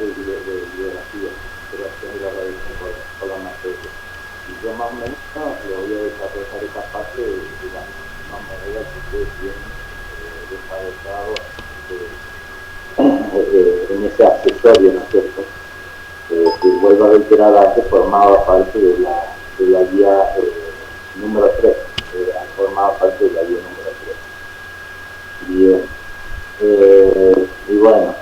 de biografía, pero haciendo la revisión por la materia. Y yo más o menos le voy a desarrollar esa parte de la misma manera que ustedes tienen desarrollado en ese accesorio, ¿no es cierto? Que vuelvo a reiterar, antes formaba parte de la guía número 3, formaba parte de la guía número 3. Bien, y bueno,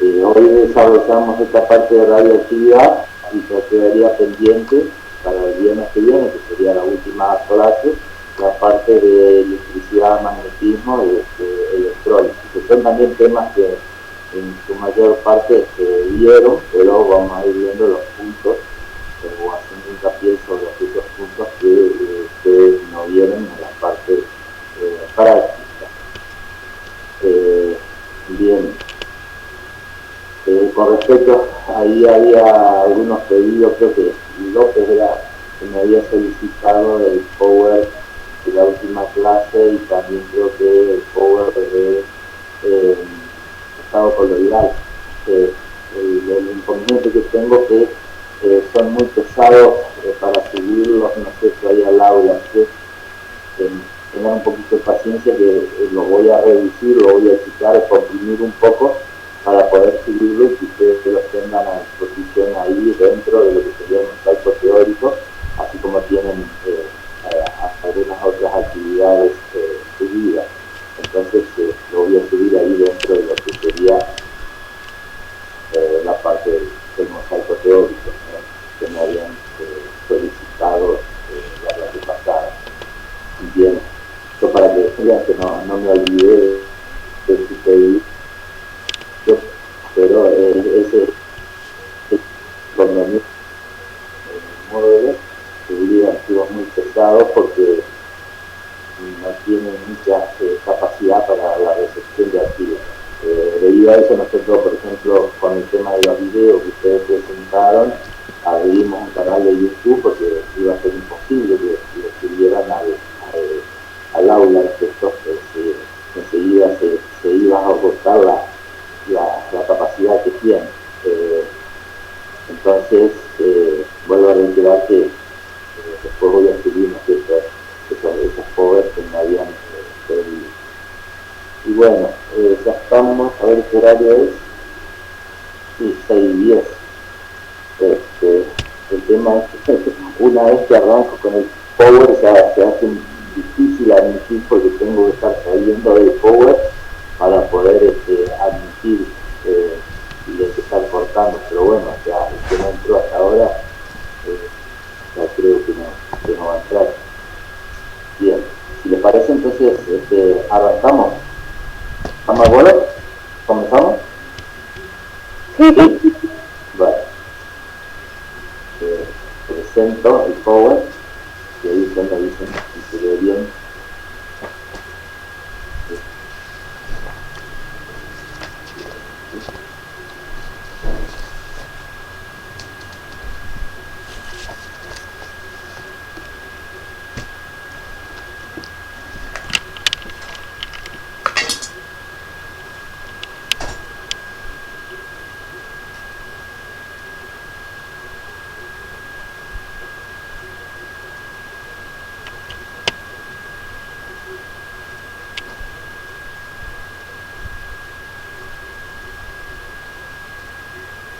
hoy desarrollamos esta parte de radioactividad y ya quedaría pendiente para el viernes que viene, que sería la última clase, la parte de electricidad, magnetismo y electrólisis, que son también temas que en su mayor parte vieron, pero vamos a ir viendo los puntos o haciendo hincapié sobre aquellos puntos que ustedes no vieron en la parte práctica. Bien, con respecto, ahí había algunos pedidos, creo que López era que me había solicitado el power de la última clase y también creo que el power de estado coloidal. El inconveniente que tengo es que son muy pesados para subirlos, no sé si hay al aula, que tengan un poquito de paciencia que lo voy a reducir, lo voy a quitar, comprimir un poco para poder subirlo y que ustedes los tengan a disposición ahí dentro de lo que sería un mosaico teórico, así como tienen algunas otras actividades subidas. Entonces lo voy a subir ahí dentro de lo que sería la parte del mosaico teórico, que me habían solicitado la clase pasada. Bien, esto para que vean que no me olvidé de su pedido, pero ese convenio módulo debería han sido muy pesados porque no tienen mucha capacidad para la recepción de archivos. Debido a eso nosotros, por ejemplo, con el tema de los videos que ustedes presentaron, abrimos un canal de YouTube porque iba a ser imposible que lo subieran al aula, excepto que enseguida se iba a agotar la capacidad que tiene. Entonces, vuelvo a reiterar que después voy a subir esos covers que me habían pedido. Y bueno, ya estamos, a ver qué horario es. Sí, 6:10. El tema es que una vez que arranco con el power se hace difícil admitir porque tengo que estar saliendo del power para poder admitir y empezar cortando, pero bueno, ya el que no entró hasta ahora ya creo que no va a entrar. Bien, si les parece entonces arrancamos. ¿Estamos de acuerdo? ¿Comenzamos? Sí. Vale. Presento el power, que ahí me dicen si se ve bien.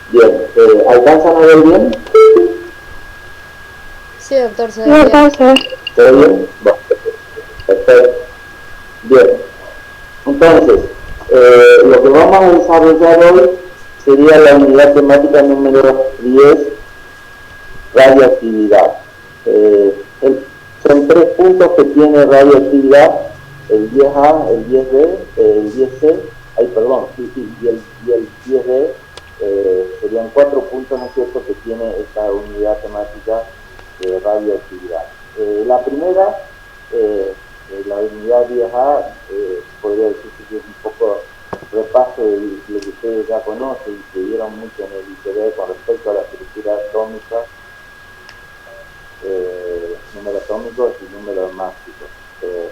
Bien, ¿alcanzan a ver bien? Sí, doctor, se Sí, ve bien. alcanza. ¿Se ve bien? Bueno, perfecto. Bien, entonces, lo que vamos a desarrollar hoy sería la unidad temática número 10, radioactividad. Son 3 puntos que tiene radioactividad, el 10A, el 10B, el 10C, y el 10D, serían 4 puntos, ¿no es cierto?, que tiene esta unidad temática de radioactividad. La primera, la unidad 10A, podría decirse que es un poco repaso de lo que ustedes ya conocen y que vieron mucho en el ICD con respecto a la estructura atómica, números atómicos y números mágicos.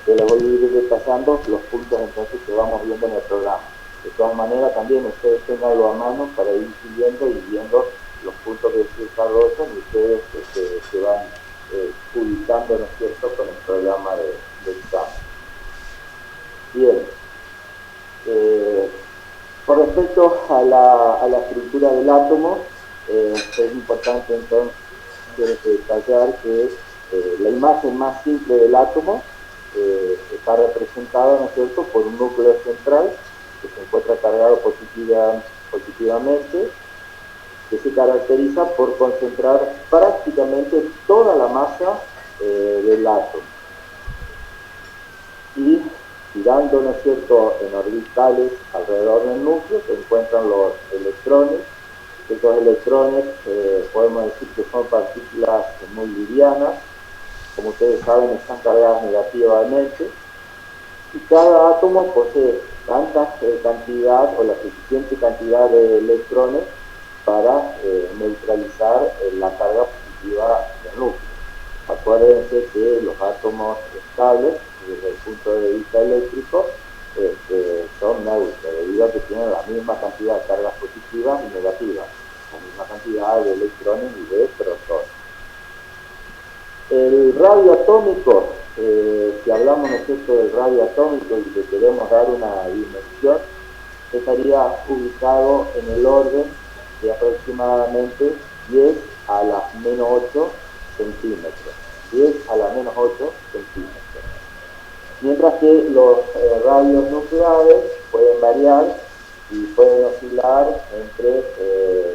Yo les voy a ir detallando los puntos entonces que vamos viendo en el programa. De todas maneras, también ustedes tengan algo a mano para ir siguiendo y viendo los puntos que se desarrollan y ustedes se van ubicando, ¿no es cierto?, con el programa de examen. Bien. Con respecto a la estructura del átomo, es importante entonces detallar que la imagen más simple del átomo está representada, ¿no es cierto?, por un núcleo central que se encuentra cargado positivamente, que se caracteriza por concentrar prácticamente toda la masa del átomo. Y girando, ¿no es cierto?, en orbitales alrededor del núcleo se encuentran los electrones. Estos electrones podemos decir que son partículas muy livianas, como ustedes saben están cargadas negativamente, y cada átomo posee tanta cantidad o la suficiente cantidad de electrones para neutralizar la carga positiva del núcleo. Acuérdense que los átomos estables, desde el punto de vista eléctrico, son neutros, debido a que tienen la misma cantidad de cargas positivas y negativas, la misma cantidad de electrones y de protones. El radio atómico, si hablamos, ¿no es cierto?, del radio atómico y le queremos dar una dimensión, estaría ubicado en el orden de aproximadamente 10 a la menos 8 centímetros. 10 a la menos 8 centímetros. Mientras que los radios nucleares pueden variar y pueden oscilar entre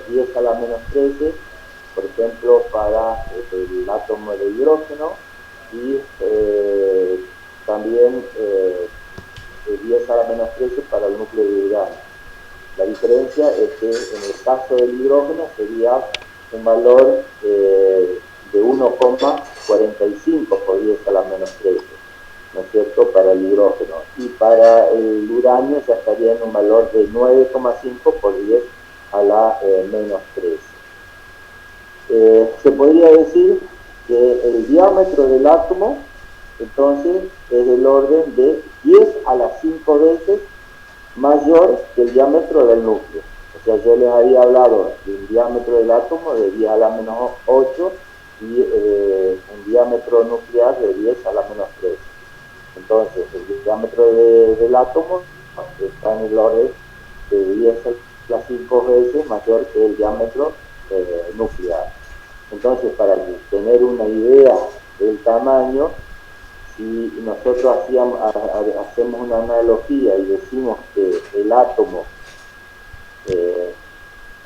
10 a la menos 13, por ejemplo, para el átomo de hidrógeno, y también 10 a la menos 13 para el núcleo de uranio. La diferencia es que en el caso del hidrógeno sería un valor de 1,45 por 10 a la menos 13, ¿no es cierto?, para el hidrógeno. Y para el uranio ya estaría en un valor de 9,5 por 10 a la menos 13. Se podría decir que el diámetro del átomo, entonces, es del orden de 10 a las 5 veces mayor que el diámetro del núcleo. O sea, yo les había hablado del diámetro del átomo de 10 a la menos 8 y un diámetro nuclear de 10 a la menos 13. Entonces, el diámetro del átomo está en el orden de 10 a las 5 veces mayor que el diámetro nuclear. Entonces, para tener una idea del tamaño, si nosotros hacemos una analogía y decimos que el átomo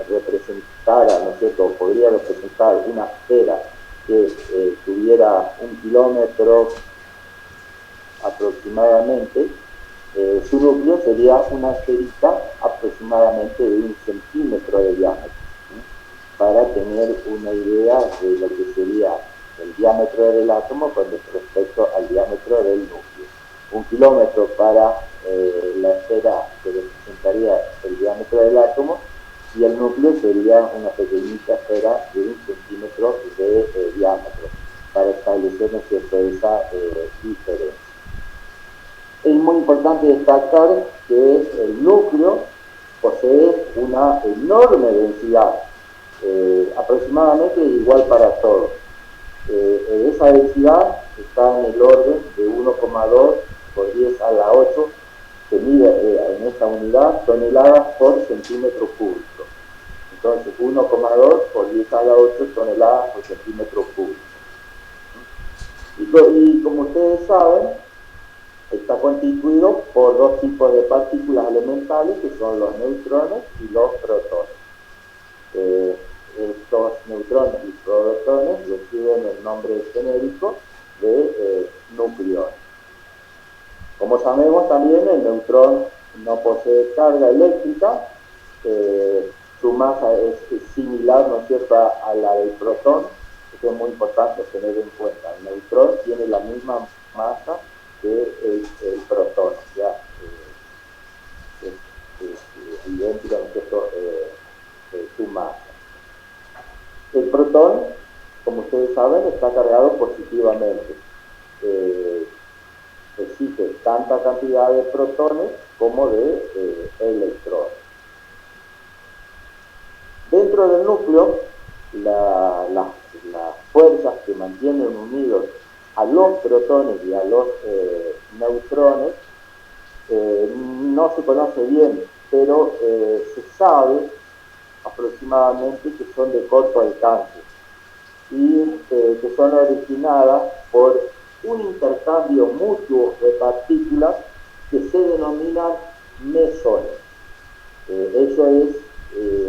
representara, ¿no es cierto?, o podría representar una esfera que tuviera 1 kilómetro aproximadamente, su núcleo sería una esferita aproximadamente de 1 centímetro de diámetro, ¿sí?, para tener una idea de lo que sería el diámetro del átomo con respecto al diámetro del núcleo. 1 kilómetro para la esfera que representaría el diámetro del átomo, y el núcleo sería una pequeñita esfera de 1 centímetro de diámetro, para establecer, ¿no es cierto?, esa diferencia. Es muy importante destacar que el núcleo posee una enorme densidad, aproximadamente igual para todos. Esa densidad está en el orden de 1,2 por 10 a la 8, que mide en esta unidad toneladas por centímetro cúbico. Entonces, 1,2 por 10 a la 8 toneladas por centímetro cúbico. Y como ustedes saben, está constituido por dos tipos de partículas elementales, que son los neutrones y los protones. Estos neutrones y protones reciben el nombre genérico de nucleones. Como sabemos también, el neutrón no posee carga eléctrica, su masa es similar, ¿no es cierto?, a la del protón. Esto es muy importante tener en cuenta. El neutrón tiene la misma masa que el protón, o sea, es idéntica, ¿no es cierto?, su masa. El protón, como ustedes saben, está cargado positivamente. Existe tanta cantidad de protones como de electrones. Dentro del núcleo, las fuerzas que mantienen unidos a los protones y a los neutrones no se conoce bien, pero se sabe aproximadamente que son de corto alcance y que son originadas por un intercambio mutuo de partículas que se denominan mesones. Eso es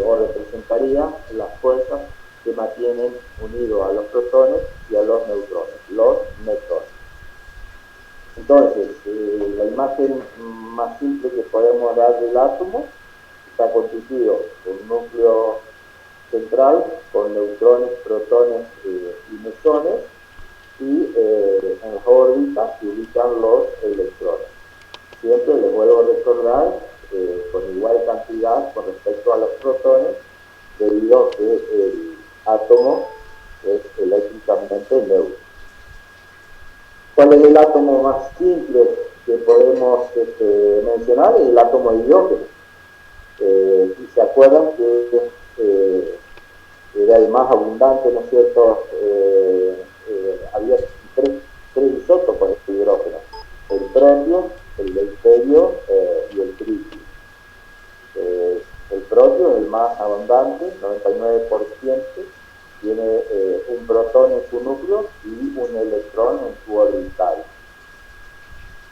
o representaría las fuerzas que mantienen unidos a los protones y a los neutrones, los mesones. Entonces, la imagen más simple que podemos dar del átomo está constituido por un núcleo central con neutrones, protones y mesones, y en las órbitas se ubican los electrones. Siempre les vuelvo a recordar con igual cantidad con respecto a los protones, debido a que el átomo es eléctricamente neutro. ¿Cuál es el átomo más simple que podemos mencionar? El átomo de hidrógeno. Si se acuerdan que era el más abundante, ¿no es cierto? Había tres isótopos de hidrógeno: el propio, el deuterio y el tritio. El propio es el más abundante, 99%, tiene un protón en su núcleo y un electrón en su orbital.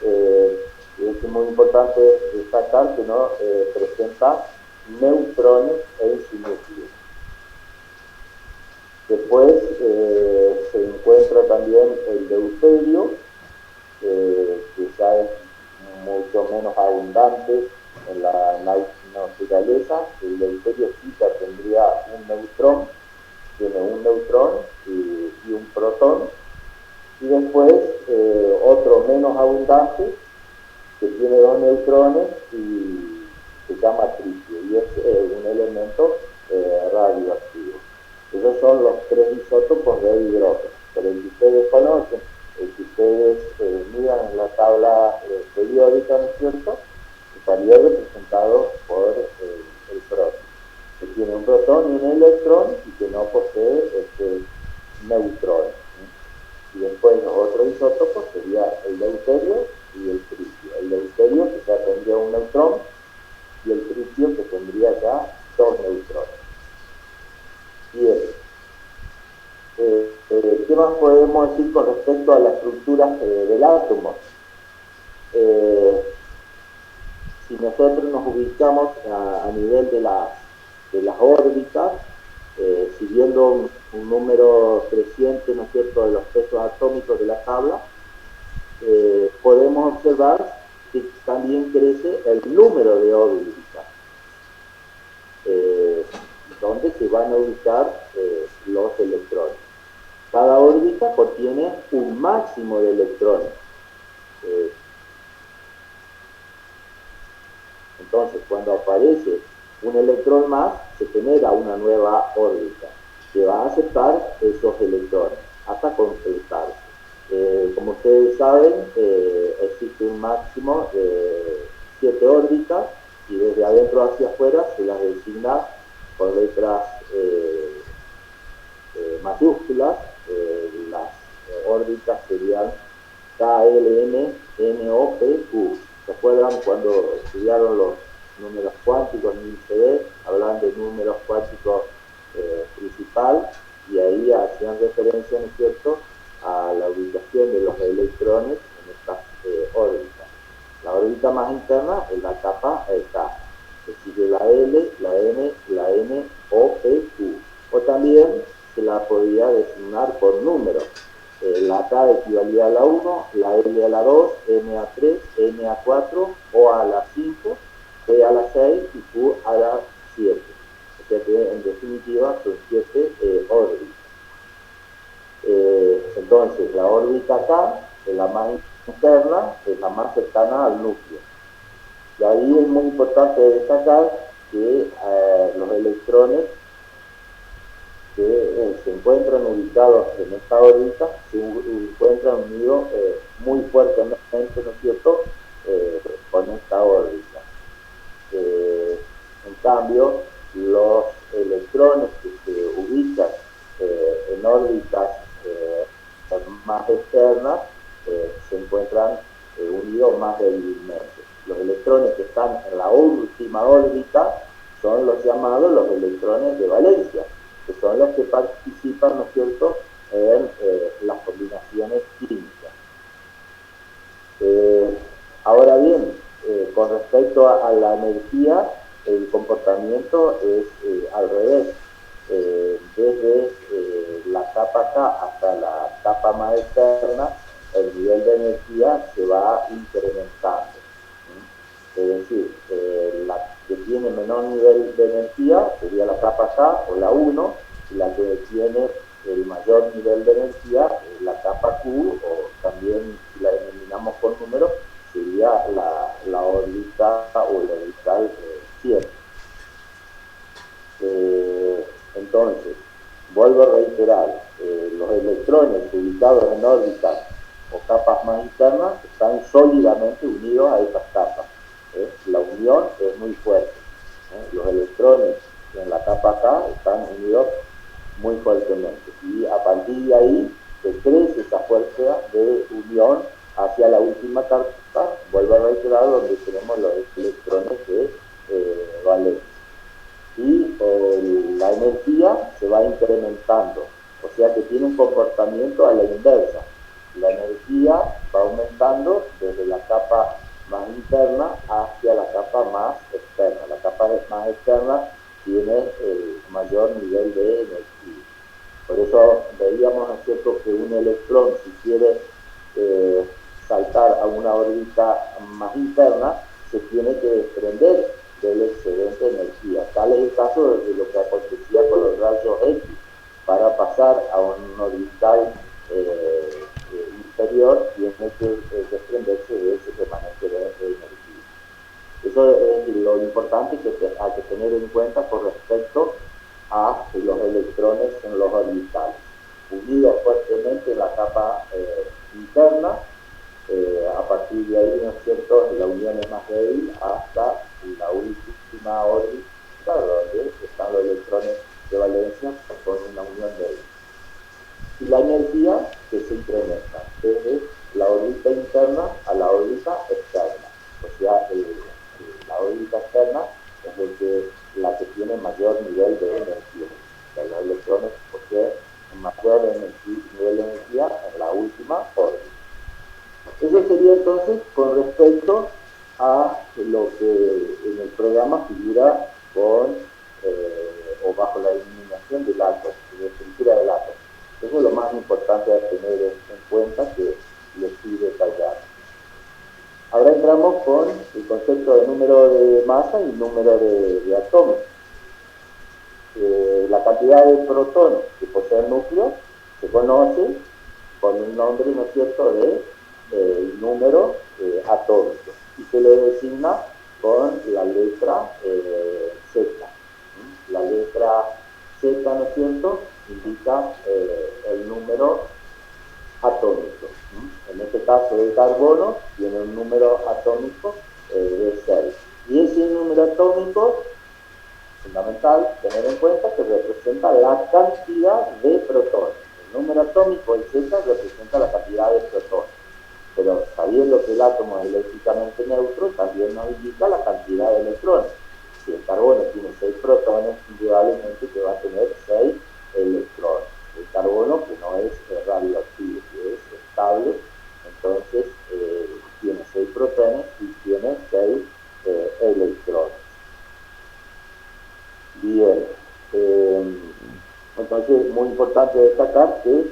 Es muy importante destacar que no presenta neutrones en su núcleo. Después se encuentra también el deuterio, que ya es mucho menos abundante en la naturaleza. El deuterio sí ya tendría un neutrón, tiene un neutrón y un protón. Y después otro menos abundante, que tiene dos neutrones y se llama tritio, y es un elemento radioactivo. Esos son los tres isótopos de hidrógeno, pero el que ustedes conocen, el que ustedes miran en la tabla periódica, ¿no es cierto?, estaría representado por el protón, que tiene un protón y un electrón y que no posee neutrones. Y después los otros isótopos serían el deuterio y el tritio. El deuterio, que ya tendría un neutrón, y el tritio, que tendría ya dos neutrones. Bien. ¿Qué más podemos decir con respecto a la estructura del átomo? Si nosotros nos ubicamos a nivel de las órbitas, siguiendo un número creciente, ¿no es cierto?, de los pesos atómicos de la tabla, podemos observar que también crece el número de órbitas, donde se van a ubicar los electrones. Cada órbita contiene un máximo de electrones. Entonces, cuando aparece un electrón más, se genera una nueva órbita que va a aceptar esos electrones hasta completarse. Como ustedes saben, existe un máximo de 7 órbitas, y desde adentro hacia afuera se las designa con letras mayúsculas. Las órbitas serían K, L, M, N, O, P, Q. ¿Se acuerdan cuando estudiaron los números cuánticos en ICD? Hablan de números cuánticos principal, y ahí hacían referencia, ¿no es cierto?, a la ubicación de los electrones en estas órbitas. La órbita más interna es la capa K, que sigue la L, la M, la N, O, P, Q. O también se la podía designar por números. La K equivalía a la 1, la L a la 2, M a 3, N a 4, O a la 5, P a la 6 y Q a la 7. O sea que en definitiva son 7 órbitas. Entonces la órbita K es la más interna, es la más cercana al núcleo. Y ahí es muy importante destacar que los electrones que se encuentran ubicados en esta órbita se encuentran unidos muy fuertemente, ¿no es cierto?, con esta órbita. En cambio, los electrones que se ubican en órbitas más externas se encuentran unidos más débilmente. Los electrones que están en la última órbita son los llamados los electrones de valencia, que son los que participan, ¿no es cierto?, en las combinaciones químicas. Ahora bien, con respecto a la energía, el comportamiento es al revés. Desde la capa K hasta la capa más externa, el nivel de energía se va incrementando. Es decir, la que tiene menor nivel de energía sería la capa K o la 1, y la que tiene el mayor nivel de energía es la capa Q, o también si la denominamos con números, sería la órbita o el orbital 7. Entonces, vuelvo a reiterar, los electrones ubicados en órbitas o capas más internas están sólidamente unidos a estas capas. La unión es muy fuerte. Los electrones en la capa K están unidos muy fuertemente, y a partir de ahí se crece esa fuerza de unión hacia la última capa, vuelvo a reiterar, donde tenemos los electrones de valencia. Y la energía se va incrementando, o sea que tiene un comportamiento a la inversa. La energía va aumentando desde la capa más interna hacia la capa más externa. La capa más externa tiene el mayor nivel de energía. Por eso veíamos, ¿no es cierto?, que un electrón, si quiere saltar a una órbita más interna, se tiene que desprender del excedente de energía. Tal es el caso de lo que acontecía con los rayos X. Para pasar a un orbital inferior, tiene que desprenderse de ese remanente de energía. Eso es lo importante que hay que tener en cuenta con respecto a los electrones en los orbitales, unidos fuertemente en la capa interna. A partir de ahí, ¿no es cierto?, la unión es más débil hasta la última órbita, donde están los electrones de valencia con una unión débil. Y la energía que se incrementa desde la órbita interna a la órbita externa. O sea, la órbita externa es la que tiene mayor nivel de energía. O sea, los electrones poseen un mayor nivel de energía en la última órbita. Eso sería entonces con respecto a lo que en el programa figura con o bajo la denominación del átomo, de la estructura del átomo. Eso es lo más importante a tener en cuenta, que les estoy detallando. Ahora entramos con el concepto de número de masa y número de átomos. La cantidad de protones que posee el núcleo se conoce con el nombre, ¿no es cierto?, de número atómico, y se le designa con la letra Z. La letra Z, ¿no es cierto?, indica el número atómico. En este caso el carbono tiene un número atómico de 6. Y ese número atómico, fundamental tener en cuenta que representa la cantidad de protones. El número atómico, el Z, representa la cantidad de protones. Pero sabiendo que el átomo es eléctricamente neutro, también nos indica la cantidad de electrones. Si el carbono tiene 6 protones, indudablemente que va a tener 6 electrones. El carbono, que no es radioactivo, que es estable, entonces tiene 6 protones y tiene 6 electrones. Bien, entonces es muy importante destacar que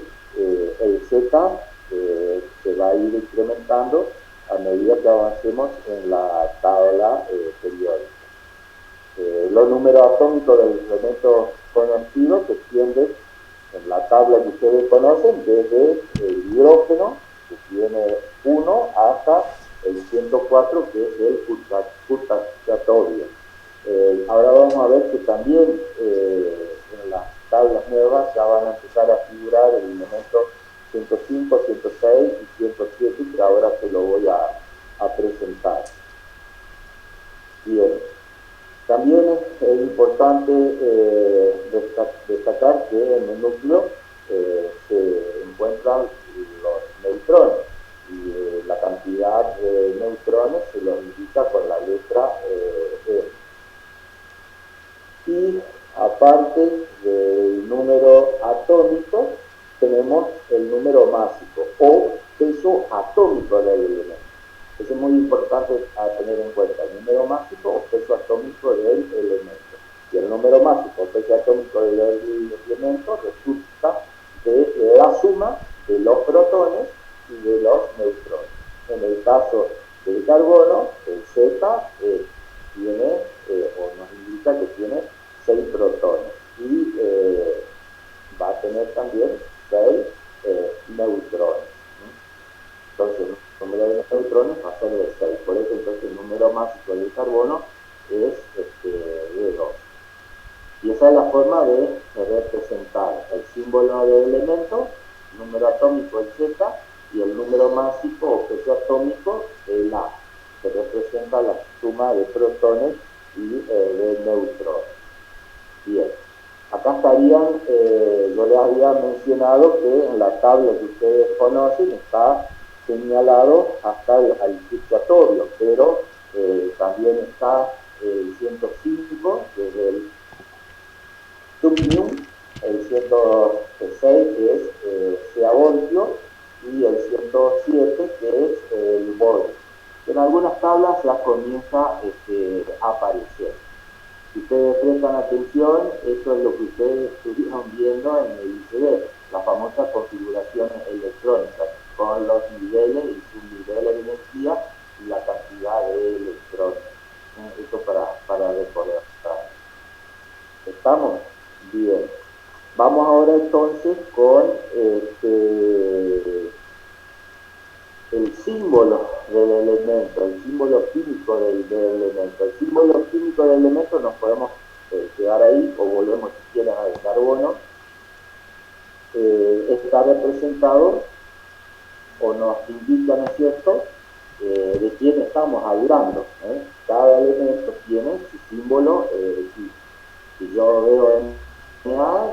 el Z se va a ir incrementando a medida que avancemos en la tabla periódica. Los números atómicos del elemento conocido se extienden en la tabla que ustedes conocen desde el hidrógeno, que tiene 1, hasta el 104, que es el Kuratatorio. Ahora vamos a ver que también en las tablas nuevas ya van a recordar el elemento 105, 106 y 107, que ahora te lo voy a presentar. Bien. También es importante destacar que en el núcleo se encuentran los neutrones y la cantidad de neutrones se los indica con la letra E. Y aparte del número atómico, tenemos el número másico o peso atómico del elemento. Eso es muy importante a tener en cuenta, el número másico o peso atómico del elemento. Y el número másico o peso atómico del elemento resulta de la suma de los protones y de los neutrones. En el caso del carbono, el Z tiene, o nos indica que tiene 6 protones y va a tener también 6 neutrones. Entonces, el número de neutrones va a ser de 6. Por eso, entonces, el número másico del carbono es de 2. Y esa es la forma de representar el símbolo del elemento, el número atómico, el Z, y el número másico o peso atómico, el A, que representa la suma de protones y de neutrones. Bien. Acá estarían, yo les había mencionado que en la tabla que ustedes conocen está señalado hasta el fluctuatorio, pero también está el 105, que es el subnium, el 106, que es Seavoltio, y el 107, que es el Bohr. En algunas tablas ya comienza a aparecer. Si ustedes prestan atención, esto es lo que ustedes estuvieron viendo en el ICD, las famosas configuraciones electrónicas, con los niveles y subniveles de energía y la cantidad de electrones. Esto para recordar. ¿Estamos? Bien. Vamos ahora entonces con el símbolo del elemento, el símbolo químico del elemento. El símbolo químico del elemento nos podemos quedar ahí o volvemos si quieren al carbono. Está representado o nos indica, ¿no es cierto?, de quién estamos hablando. Cada elemento tiene su símbolo. Si yo veo Na,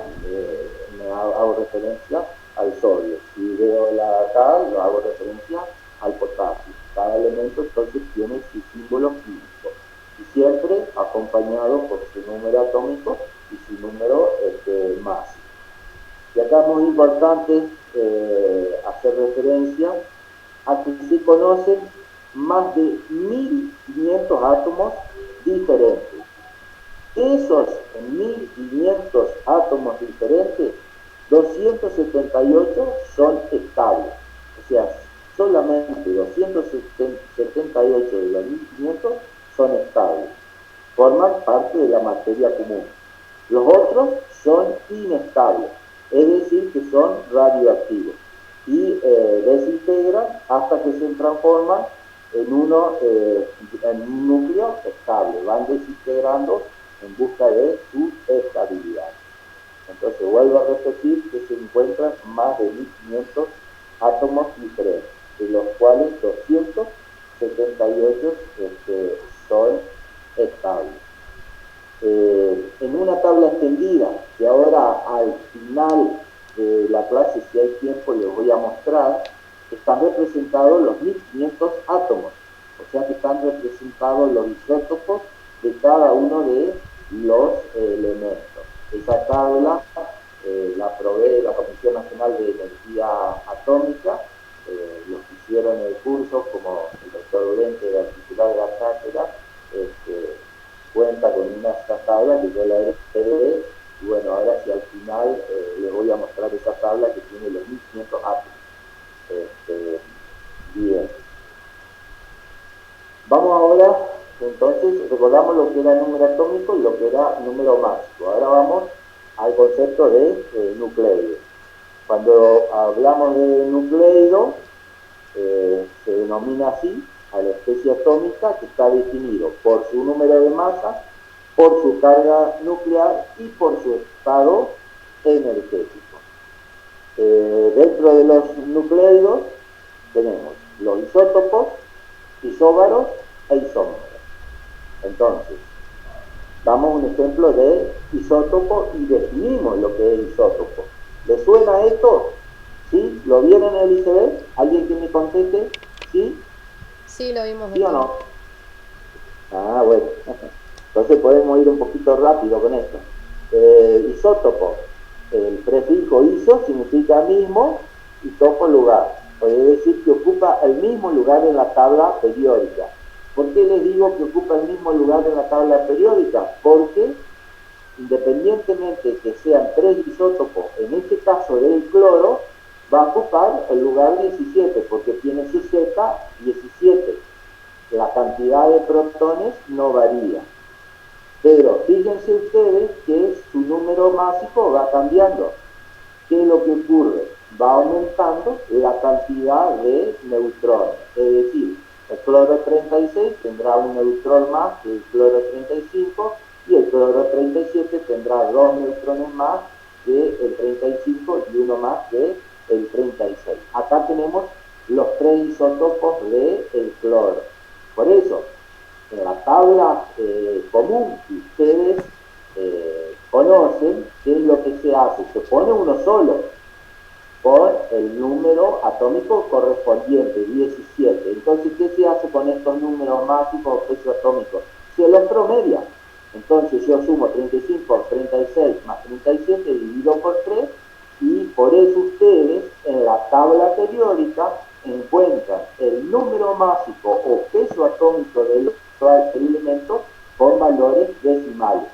me hago referencia al sodio. Si veo la cal, lo hago referencia al potasio. Cada elemento entonces tiene su símbolo químico y siempre acompañado por su número atómico y su número másico. Y acá es muy importante hacer referencia a que se conocen más de 1500 átomos diferentes. Esos 1500 átomos diferentes, 278 son estables. O sea, solamente 278 de los 1500 son estables. Forman parte de la materia común. Los otros son inestables, es decir, que son radioactivos y desintegran hasta que se transforman en un núcleo estable. Van desintegrando en busca de su estabilidad. Entonces, vuelvo a repetir que se encuentran más de 1500 átomos diferentes, de los cuales 278 son estables. En una tabla extendida, que ahora al final de la clase, si hay tiempo, les voy a mostrar, están representados los 1500 átomos, o sea que están representados los isótopos de cada uno de los elementos. Esa tabla la provee la Comisión Nacional de Energía Atómica, los que hicieron el curso, como el doctor Urente, el titular de la cátedra, cuenta con una tabla que yo la heredé, y bueno, ahora sí al final les voy a mostrar esa tabla que tiene los 1500 átomos. Bien. Vamos ahora, entonces, recordamos lo que era número atómico y lo que era número másico. Ahora vamos al concepto de nucleido. Cuando hablamos de nucleido, se denomina así a la especie atómica que está definido por su número de masa, por su carga nuclear y por su estado energético. Dentro de los nucleidos tenemos los isótopos, isóbaros e isómeros. Entonces, damos un ejemplo de isótopo y definimos lo que es isótopo. ¿Le suena esto? ¿Sí? ¿Lo vieron en el ICB? ¿Alguien que me conteste? ¿Sí? Sí, lo vimos, ¿Sí o doctor. no? Ah, bueno. Entonces podemos ir un poquito rápido con esto. Isótopo. El prefijo iso significa mismo y topo lugar. Puede decir que ocupa el mismo lugar en la tabla periódica. ¿Por qué les digo que ocupa el mismo lugar en la tabla periódica? Porque independientemente que sean tres isótopos, en este caso del cloro, va a ocupar el lugar 17 porque tiene su Z 17. La cantidad de protones no varía. Pero fíjense ustedes que su número másico va cambiando. ¿Qué es lo que ocurre? Va aumentando la cantidad de neutrones. Es decir, el cloro 36 tendrá un neutrón más que el cloro 35 y el cloro 37 tendrá dos neutrones más que el 35 y uno más que el 36. Acá tenemos los tres isótopos del cloro. Por eso, en la tabla común que ustedes conocen, ¿qué es lo que se hace? Se pone uno solo con el número atómico correspondiente, 17. Entonces, ¿qué se hace con estos números mágicos o peso atómico? Se los promedia. Entonces yo sumo 35 por 36 más 37 dividido por 3 y por eso ustedes en la tabla periódica encuentran el número mágico o peso atómico del elemento con valores decimales,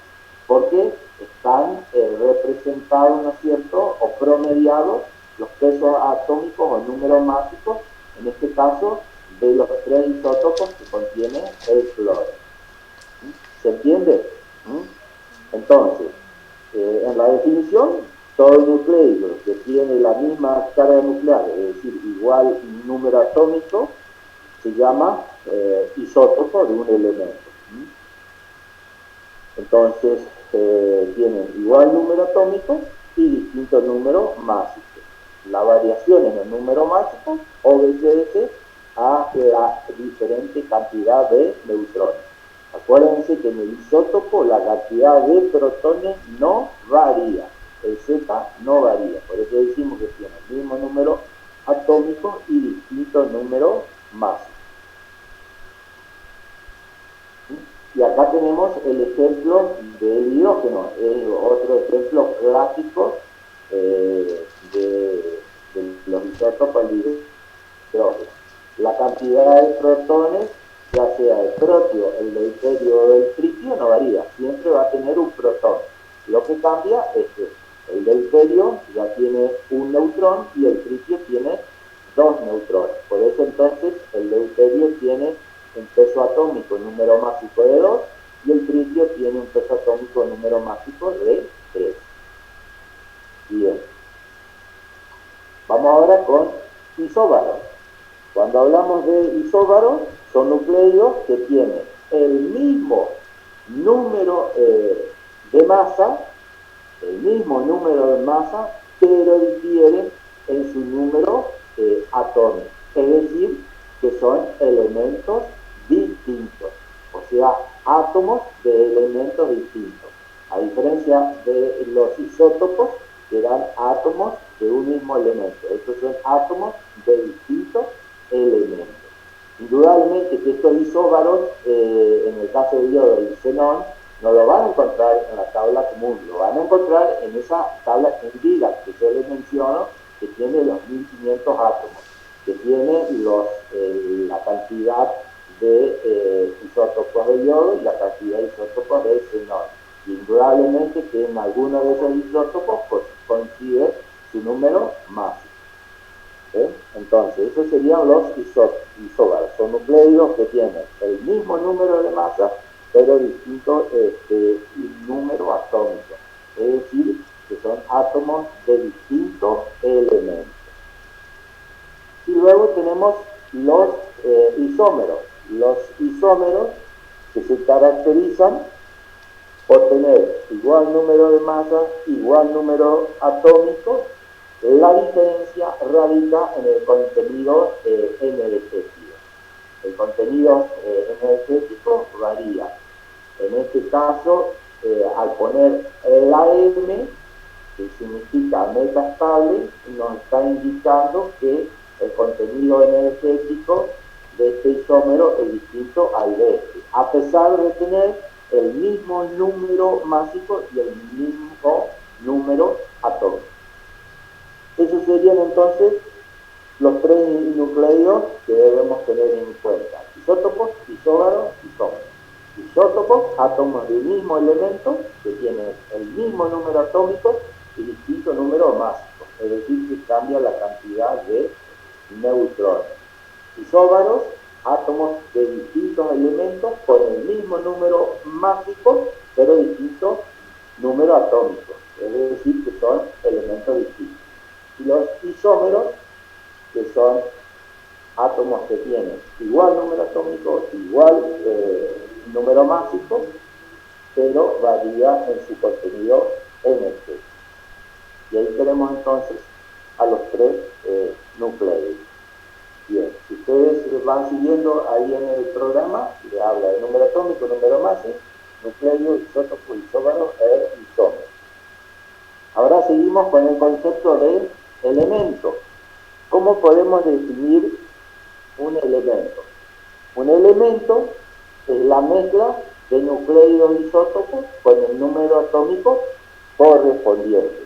porque están representados, ¿no es cierto?, o promediados los pesos atómicos o números mágicos, en este caso, de los tres isótopos que contiene el cloro. ¿Se entiende? Entonces, en la definición, todo nucleido que tiene la misma carga nuclear, es decir, igual número atómico, se llama isótopo de un elemento. Entonces, tienen igual número atómico y distinto número másico. La variación en el número másico obedece a la diferente cantidad de neutrones. Acuérdense que en el isótopo la cantidad de protones no varía, el Z no varía, por eso decimos que tiene el mismo número atómico y distinto número másico. Y acá tenemos el ejemplo del hidrógeno, es otro ejemplo clásico de los isótopos del hidrógeno. La cantidad de protones, ya sea el protio, el deuterio o el tritio, no varía, siempre va a tener un protón. Lo que cambia es que el deuterio ya tiene un neutrón y el tritio tiene dos neutrones. Por eso entonces el deuterio tiene un peso atómico número másico de 2 y el tritio tiene un peso atómico número másico de 3. Bien. Vamos ahora con isóbaros. Cuando hablamos de isóbaros, son nucleidos que tienen el mismo número de masa, pero difieren en su número atómico. Es decir, que son elementos distintos, o sea, átomos de elementos distintos. A diferencia de los isótopos, que dan átomos de un mismo elemento. Estos son átomos de distintos elementos. Indudablemente que estos isóbaros, en el caso del yodo y el xenón, no lo van a encontrar en la tabla común, lo van a encontrar en esa tabla Diga que yo les menciono, que tiene los 1500 átomos, que tiene la cantidad de isótopos de yodo y la cantidad de isótopos de xenón. Indudablemente que en alguno de esos isótopos pues, coincide su número máximo. Entonces, esos serían los isóbaros. Son nucleidos que tienen el mismo número de masa, pero distinto número atómico. Es decir, que son átomos de distintos elementos. Y luego tenemos los isómeros. Los isómeros que se caracterizan por tener igual número de masa, igual número atómico La diferencia radica en el contenido energético. El contenido energético varía. En este caso, al poner la M, que significa metastable, nos está indicando que el contenido energético de este isómero es distinto al de este, a pesar de tener el mismo número másico y el mismo número atómico. Esos serían entonces los tres nucleidos que debemos tener en cuenta: isótopos, isóbaros, isómeros. Isótopos, átomos del mismo elemento que tienen el mismo número atómico y distinto número másico, es decir, que cambia la cantidad de neutrones. Isóbaros, átomos de distintos elementos con el mismo número másico, pero distinto número atómico, es decir, que son elementos distintos. Y los isómeros, que son átomos que tienen igual número atómico, igual número másico, pero varía en su contenido energético. Y ahí tenemos entonces a los tres nucleidos. Bien, si ustedes van siguiendo ahí en el programa, le habla de número atómico, número másico, nucleido, isótopo, isóbaro e isómero. Ahora seguimos con el concepto de elemento. ¿Cómo podemos definir un elemento? Un elemento es la mezcla de nucleidos isótopos con el número atómico correspondiente.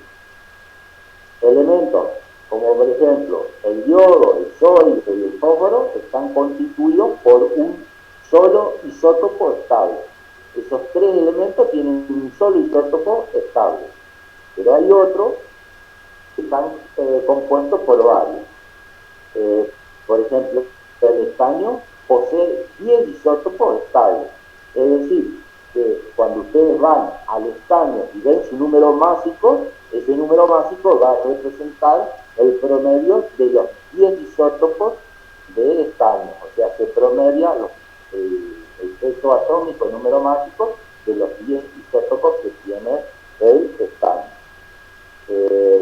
Elementos como por ejemplo el yodo, el sodio y el fósforo están constituidos por un solo isótopo estable. Esos tres elementos tienen un solo isótopo estable, pero hay otros que están compuestos por varios. Por ejemplo, el estaño posee 10 isótopos estables, es decir, que cuando ustedes van al estaño y ven su número másico, ese número másico va a representar el promedio de los 10 isótopos de estaño, o sea, se promedia el peso atómico, el número másico de los 10 isótopos que tiene el estaño.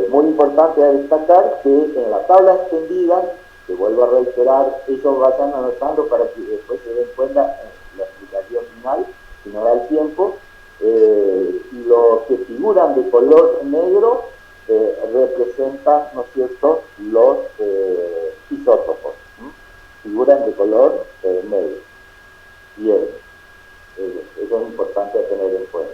Muy importante a destacar que en la tabla extendida, que vuelvo a reiterar, eso vayan anotando para que después se den cuenta en la explicación final, si no da el tiempo, los que figuran de color negro representan, ¿no es cierto?, los isótopos, figuran de color negro. Bien, eso es importante a tener en cuenta.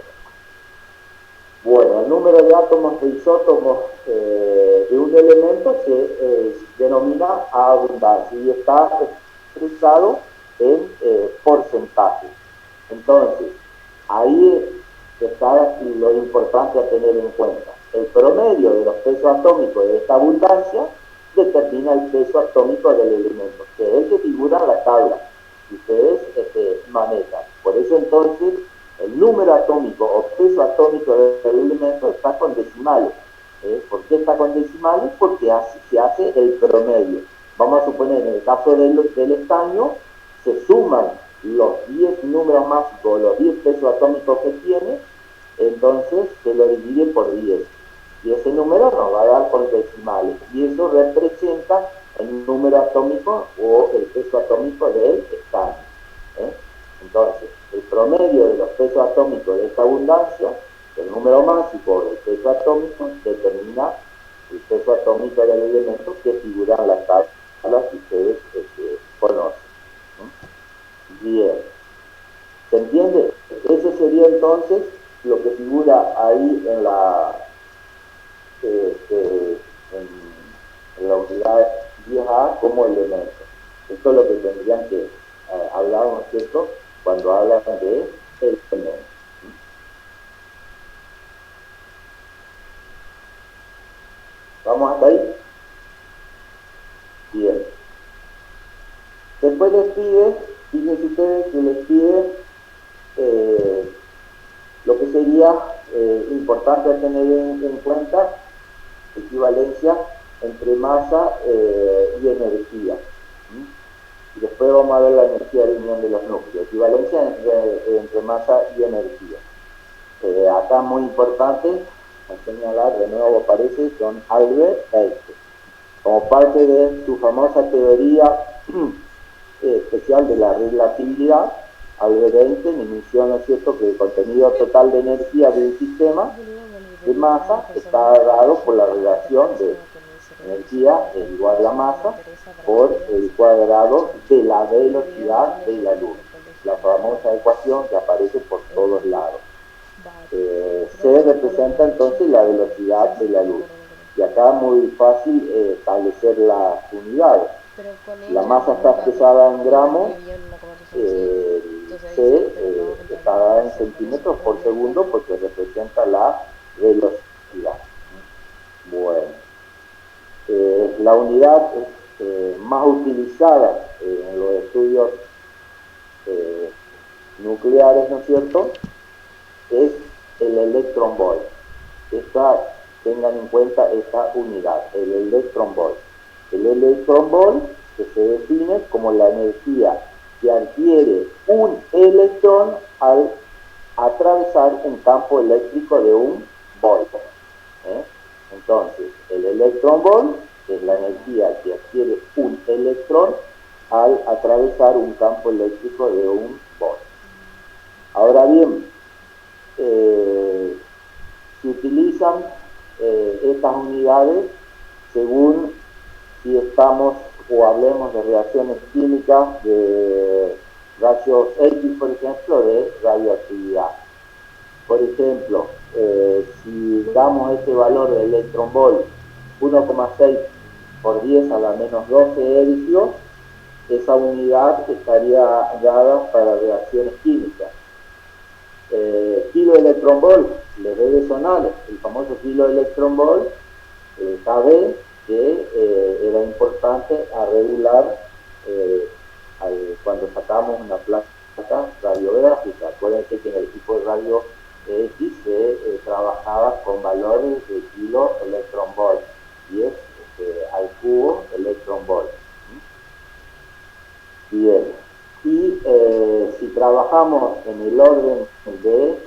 Bueno, el número de átomos de isótopos de un elemento se denomina abundancia y está expresado en porcentaje. Entonces, ahí está lo importante a tener en cuenta. El promedio de los pesos atómicos de esta abundancia determina el peso atómico del elemento, que es el que figura en la tabla que ustedes manejan. Por eso entonces el número atómico o peso atómico del elemento está con decimales. ¿Por qué está con decimales? Porque se hace el promedio. Vamos a suponer, en el caso del estaño, se suman los 10 números mágicos, los 10 pesos atómicos que tiene, entonces se lo divide por 10. Y ese número nos va a dar con decimales. Y eso representa el número atómico o el peso atómico del estaño. Entonces, el promedio de los pesos atómicos de esta abundancia, el número másico del peso atómico, determina el peso atómico del elemento que figura en la tabla que ustedes conocen. Bien. ¿Se entiende? Ese sería entonces lo que figura ahí en la unidad 10A como elemento. Esto es lo que tendrían que hablar, ¿no es cierto?, cuando hablan de elemento. ¿Vamos hasta ahí? Bien. Después les pide, fíjense ustedes que les pide lo que sería importante tener en cuenta, equivalencia entre masa y energía. Y después vamos a ver la energía de unión de los núcleos, equivalencia entre masa y energía. Acá muy importante a señalar, de nuevo aparece John Albert Einstein. Como parte de su famosa teoría especial de la relatividad, Albert Einstein inició, ¿no es cierto?, que el contenido total de energía de un sistema de masa está dado por la relación de energía es igual a la masa por el cuadrado de la velocidad de la luz. La famosa ecuación que aparece por todos lados. Se representa entonces la velocidad de la luz. Y acá es muy fácil establecer las unidades. La masa está expresada en gramos, está dada en centímetros por segundo porque representa la velocidad. Bueno, la unidad más utilizada en los estudios nucleares, ¿no es cierto?, es el electron volt. Tengan en cuenta esta unidad, el electron volt. El electron volt que se define como la energía que adquiere un electrón al atravesar un campo eléctrico de un volt. Entonces, el electron volt es la energía que adquiere un electrón al atravesar un campo eléctrico de un volt. Ahora bien, se utilizan estas unidades según si estamos o hablemos de reacciones químicas de rayos X, por ejemplo, de radioactividad. Por ejemplo, si damos este valor de electron volt 1,6 por 10 a la menos 12 ericios, esa unidad estaría dada para reacciones químicas. Kilo electron volt, les debe sonar el famoso kilo electron volt, KB, que era importante a regular cuando sacamos una placa radiográfica. Acuérdense que en el tipo de radio X se trabajaba con valores de kilo electron volt, 10 al cubo electron volt. Bien, y si trabajamos en el orden de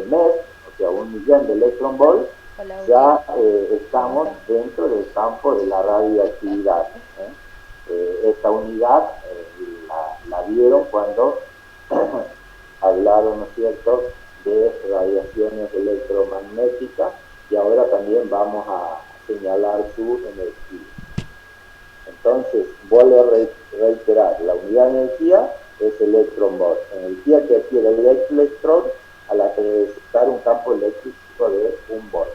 MER, o sea, 1.000.000 de electron volt, ya estamos dentro del campo de la radioactividad. Esta unidad la vieron cuando hablaron, ¿no es cierto?, de radiaciones electromagnéticas, y ahora también vamos a señalar su energía. Entonces, vuelvo a reiterar, la unidad de energía es electron volt, energía que adquiere el electrón al atravesar un campo eléctrico de un volt.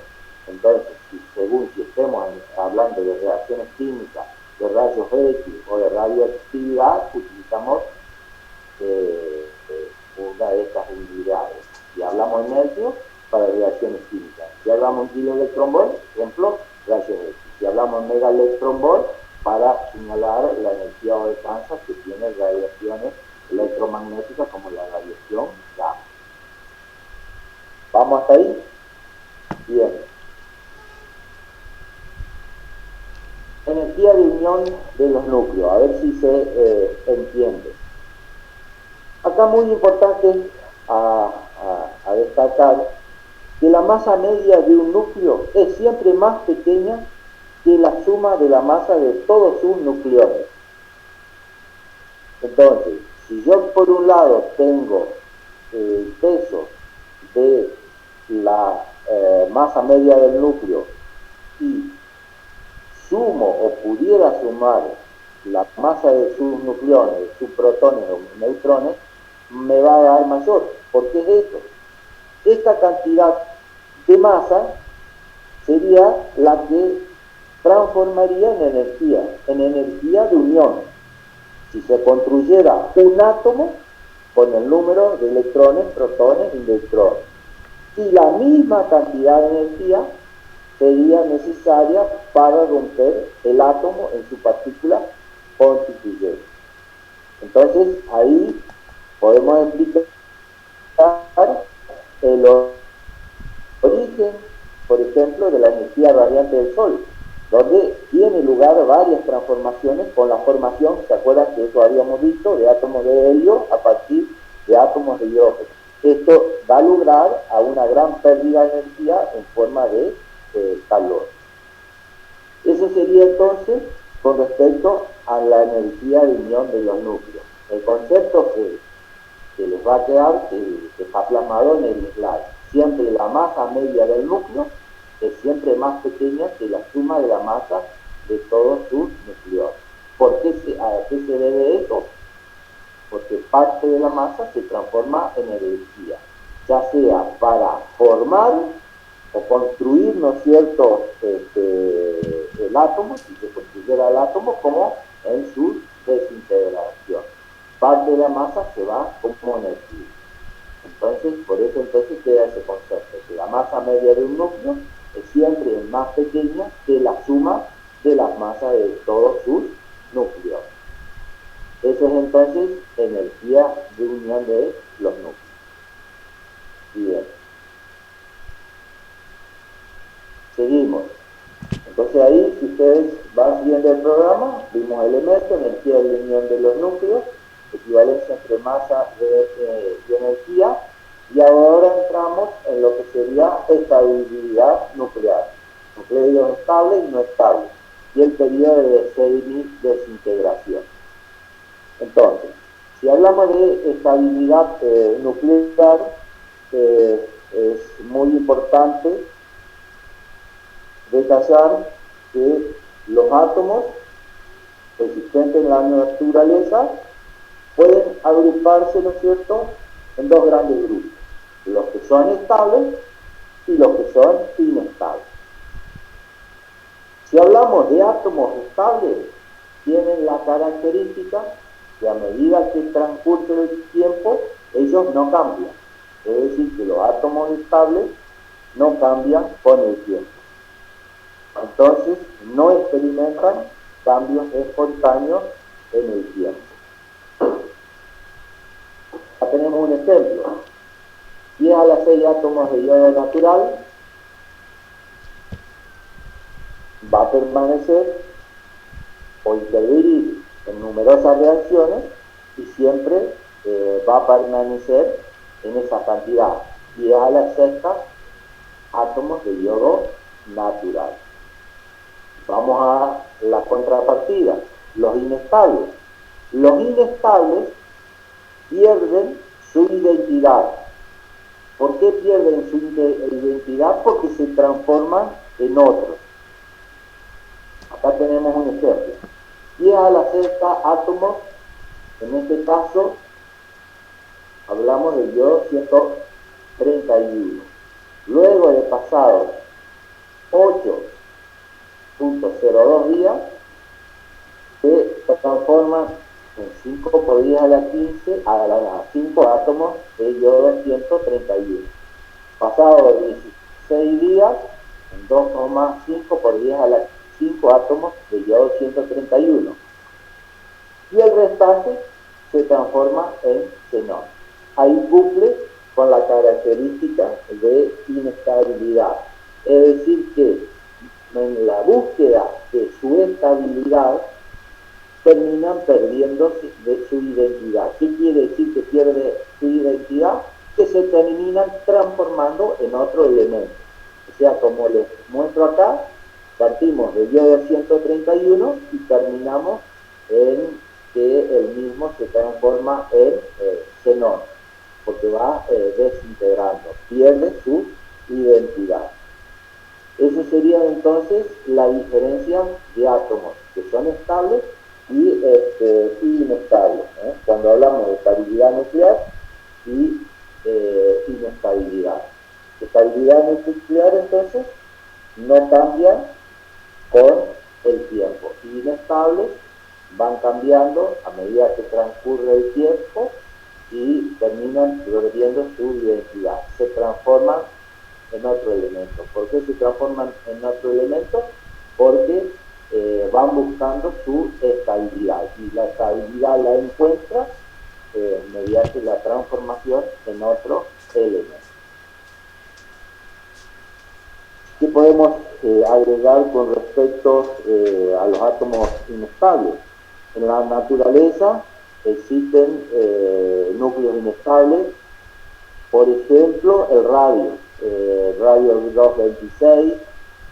Entonces, según si estemos hablando de reacciones químicas, de rayos X o de radioactividad, utilizamos una de estas unidades. Si hablamos en hercios, para reacciones químicas. Si hablamos en kiloelectron volt, por ejemplo, rayos X. Si hablamos en megaelectron volt, para señalar la energía o alcance que tiene radiaciones electromagnéticas como la radiación gamma. ¿Vamos hasta ahí? Bien. Energía de unión de los núcleos, a ver si se entiende. Acá muy importante a destacar que la masa media de un núcleo es siempre más pequeña que la suma de la masa de todos sus nucleones. Entonces, si yo por un lado tengo el peso de la masa media del núcleo y sumo o pudiera sumar la masa de sus nucleones, sus protones o neutrones, me va a dar mayor. ¿Por qué es esto? Esta cantidad de masa sería la que transformaría en energía de unión. Si se construyera un átomo con el número de electrones, protones y neutrones, y la misma cantidad de energía sería necesaria para romper el átomo en su partícula constituyente. Entonces, ahí podemos explicar el origen, por ejemplo, de la energía radiante del Sol, donde tiene lugar varias transformaciones con la formación, ¿se acuerdan que eso habíamos visto?, de átomos de helio a partir de átomos de hidrógeno. esto da lugar a una gran pérdida de energía en forma de calor. Eso sería entonces con respecto a la energía de unión de los núcleos. El concepto que les va a quedar, que está plasmado en el slide. Siempre la masa media del núcleo es siempre más pequeña que la suma de la masa de todos sus núcleos. ¿A qué se debe eso? Porque parte de la masa se transforma en energía, ya sea para formar o construir, ¿no es cierto?, el átomo, si se construyera el átomo, como en su desintegración. Parte de la masa se va como energía. Entonces, por eso entonces queda ese concepto, que la masa media de un núcleo es siempre más pequeña que la suma de las masas de todos sus núcleos. Eso es entonces energía de unión de los núcleos. Bien. Seguimos. Entonces ahí, si ustedes van siguiendo el programa, vimos elementos, energía de unión de los núcleos, equivalencia entre masa y energía, y ahora entramos en lo que sería estabilidad nuclear, núcleos estables y no estables, y el periodo de desintegración. Entonces, si hablamos de estabilidad nuclear, es muy importante detallar que los átomos existentes en la naturaleza pueden agruparse, ¿no es cierto?, en dos grandes grupos, los que son estables y los que son inestables. Si hablamos de átomos estables, tienen la característica que a medida que transcurre el tiempo, ellos no cambian. Es decir, que los átomos estables no cambian con el tiempo. Entonces, no experimentan cambios espontáneos en el tiempo. Acá tenemos un ejemplo. 10 a las 6 átomos de yodo natural va a permanecer o intervenir en numerosas reacciones y siempre va a permanecer en esa cantidad, 10 a la sexta átomos de yodo natural. Vamos a la contrapartida, los inestables. Los inestables pierden su identidad. ¿Por qué pierden su identidad? Porque se transforman en otros. Acá tenemos un ejemplo. 10 a la sexta átomos, en este caso, hablamos del yodo 131. Luego de pasados 8.02 días, se transforman en 5 por 10 a la 15 a 5 átomos de yodo 131. Pasados 16 días, en 2,5 por 10 a la 5 átomos de yodo 131. Y el restante se transforma en xenón. Ahí cumple con la característica de inestabilidad. Es decir que en la búsqueda de su estabilidad terminan perdiendo de su identidad. ¿Qué quiere decir que pierde su identidad? Que se terminan transformando en otro elemento. O sea, como les muestro acá, partimos del yodo 131 y terminamos en que el mismo se transforma en xenón, porque va desintegrando, pierde su identidad. Esa sería entonces la diferencia de átomos que son estables y inestables, cuando hablamos de estabilidad nuclear y inestabilidad. Estabilidad nuclear entonces no cambia con el tiempo, inestables van cambiando a medida que transcurre el tiempo y terminan perdiendo su identidad, se transforman en otro elemento. ¿Por qué se transforman en otro elemento? Porque van buscando su estabilidad y la estabilidad la encuentra mediante la transformación en otro elemento. ¿Qué podemos agregar con respecto a los átomos inestables? En la naturaleza existen núcleos inestables Por ejemplo, el radio 226,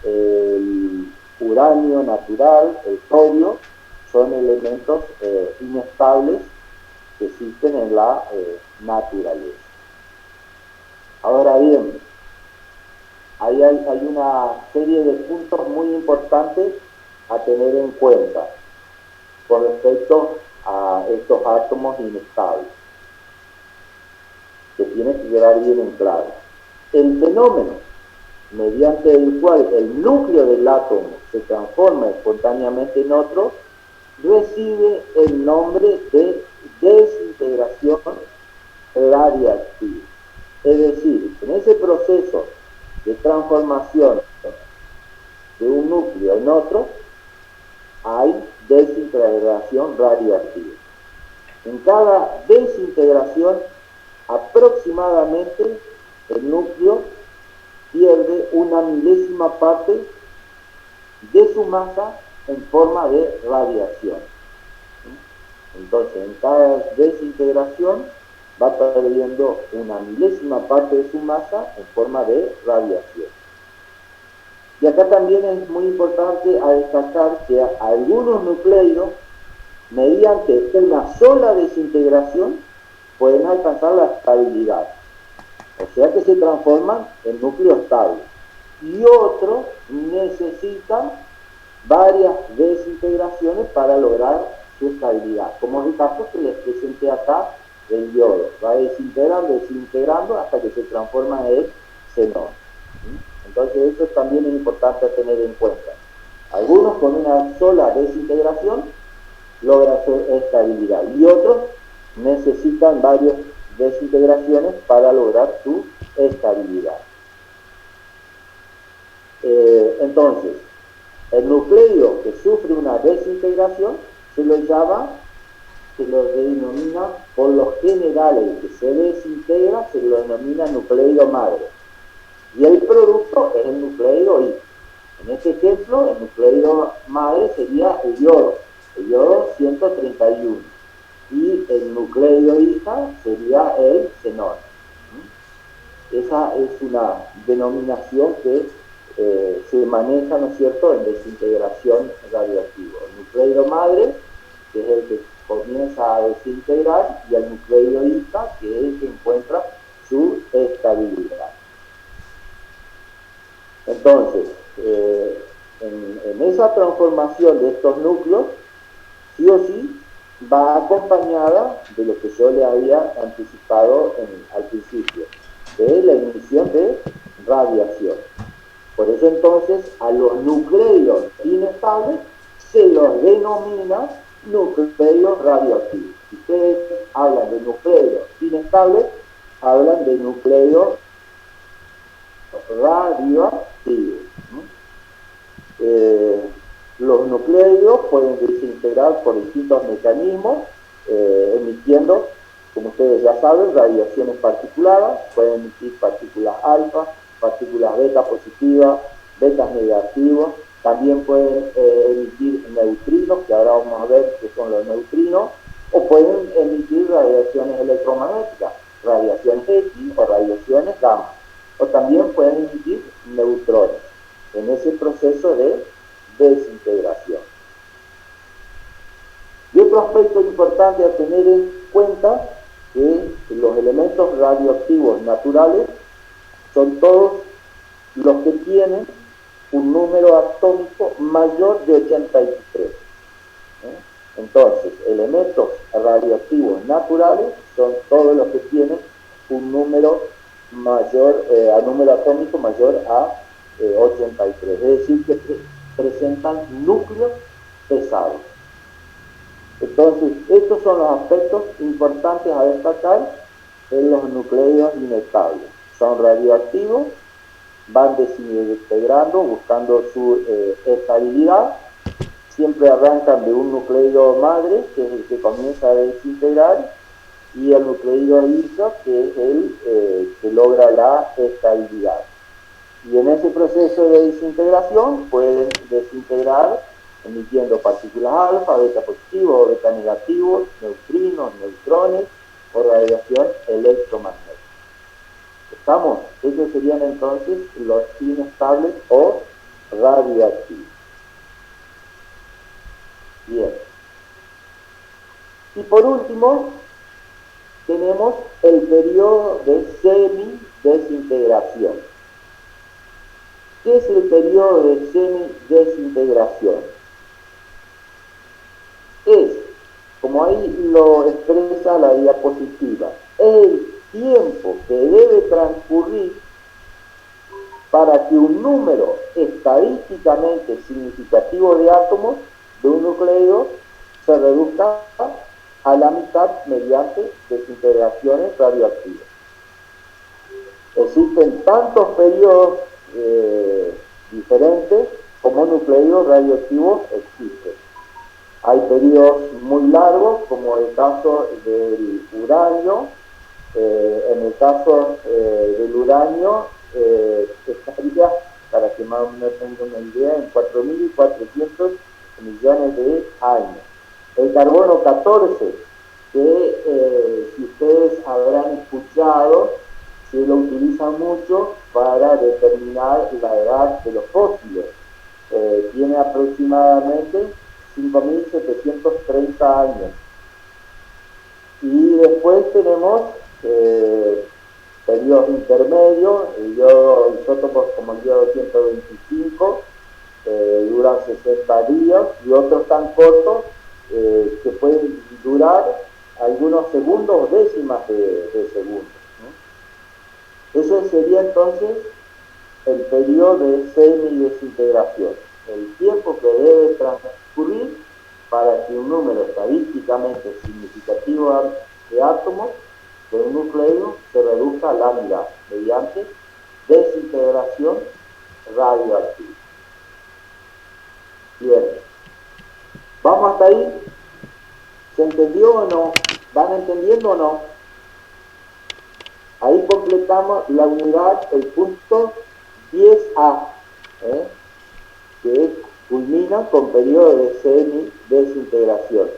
el uranio natural, el torio, son elementos inestables que existen en la naturaleza. Ahora bien, hay una serie de puntos muy importantes a tener en cuenta con respecto a estos átomos inestables, que tiene que quedar bien en claro. El fenómeno mediante el cual el núcleo del átomo se transforma espontáneamente en otro, recibe el nombre de desintegración radiactiva. Es decir, en ese proceso de transformación de un núcleo en otro, hay desintegración radioactiva. En cada desintegración, aproximadamente el núcleo pierde una milésima parte de su masa en forma de radiación. Entonces, en cada desintegración va perdiendo una milésima parte de su masa en forma de radiación. Y acá también es muy importante a destacar que algunos nucleidos, mediante una sola desintegración, pueden alcanzar la estabilidad. O sea que se transforman en núcleos estables. Y otros necesitan varias desintegraciones para lograr su estabilidad. Como es el caso que les presenté acá del yodo. Va desintegrando hasta que se transforma en xenón. Entonces eso también es importante tener en cuenta. Algunos con una sola desintegración logran su estabilidad y otros necesitan varias desintegraciones para lograr su estabilidad. Entonces, el nucleido que sufre una desintegración se lo denomina, por lo general, el que se desintegra se lo denomina nucleido madre. Y el producto es el nucleido hija. En este ejemplo, el nucleido madre sería el yodo 131. Y el nucleido hija sería el xenón. Esa es una denominación que se maneja, ¿no es cierto?, en desintegración radioactiva. El nucleido madre, que es el que comienza a desintegrar, y el nucleido hija, que es el que encuentra su estabilidad. Entonces, en esa transformación de estos núcleos, sí o sí, va acompañada de lo que yo le había anticipado al principio, de la emisión de radiación. Por eso entonces a los nucleidos inestables se los denomina nucleidos radioactivos. Si ustedes hablan de nucleidos inestables, hablan de nucleidos radioactivos. Los nucleidos pueden desintegrar por distintos mecanismos, emitiendo, como ustedes ya saben, radiaciones particuladas. Pueden emitir partículas alfa, partículas beta positivas, betas negativos. También pueden emitir neutrinos, que ahora vamos a ver qué son los neutrinos, o pueden emitir radiaciones electromagnéticas, radiaciones X o radiaciones gamma, o también pueden emitir neutrones en ese proceso de desintegración. Y otro aspecto importante a tener en cuenta, que los elementos radioactivos naturales son todos los que tienen un número atómico mayor de 83. Entonces, elementos radioactivos naturales son todos los que tienen un número mayor, a número atómico mayor a 83. Es decir, que presentan núcleos pesados. Entonces, estos son los aspectos importantes a destacar en los nucleidos inestables. Son radioactivos, van desintegrando, buscando su estabilidad. Siempre arrancan de un nucleido madre, que es el que comienza a desintegrar, y el nucleido hija, que es el que logra la estabilidad. Y en ese proceso de desintegración pueden desintegrar emitiendo partículas alfa, beta positivos o beta negativos, neutrinos, neutrones o radiación electromagnética. ¿Estamos? Ellos serían entonces los inestables o radioactivos. Bien. Y por último, tenemos el periodo de semidesintegración. ¿Qué es el periodo de semidesintegración? Es, como ahí lo expresa la diapositiva, el tiempo que debe transcurrir para que un número estadísticamente significativo de átomos de un nucleido se reduzca a la mitad mediante desintegraciones radioactivas. Existen tantos periodos diferentes como nucleidos radioactivos existen. Hay periodos muy largos, como el caso del uranio. En el caso del uranio, estaría, para que más o menos tengan una idea, en 4.400 millones de años. El carbono 14, que si ustedes habrán escuchado, se lo utiliza mucho para determinar la edad de los fósiles. Tiene aproximadamente 5.730 años. Y después tenemos periodos intermedios, isótopos como el yodo 125, duran 60 días, y otros tan cortos que pueden durar algunos segundos o décimas de segundos, ¿no? Ese sería entonces el periodo de semidesintegración, el tiempo que debe transcurrir para que un número estadísticamente significativo de átomos de un nucleido se reduzca a la mitad mediante desintegración radioactiva. Bien, ¿vamos hasta ahí? ¿Se entendió o no? ¿Van entendiendo o no? Ahí completamos la unidad, el punto 10A, que culmina con periodo de semidesintegración.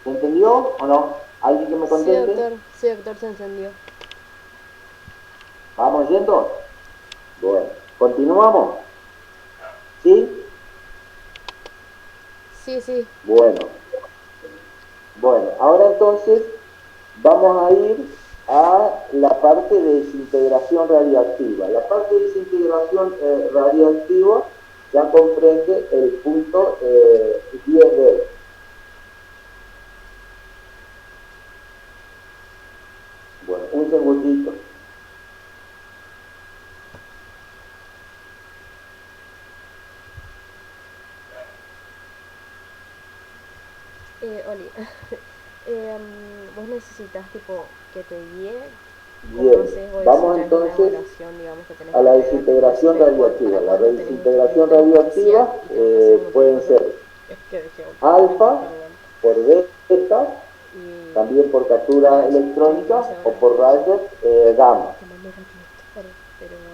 ¿Se entendió o no? ¿Alguien que me conteste? Sí, doctor, se entendió. ¿Vamos yendo? Bueno, ¿continuamos? ¿Sí? Sí. Bueno, ahora entonces vamos a ir a la parte de desintegración radiactiva. La parte de desintegración radiactiva ya comprende el punto 10B. Bueno, un segundito. Oli, vos necesitas tipo que te guíe. Bien, vamos entonces a la desintegración radiactiva. La desintegración radiactiva pueden ser alfa por beta, también por captura electrónica o por rayos gamma.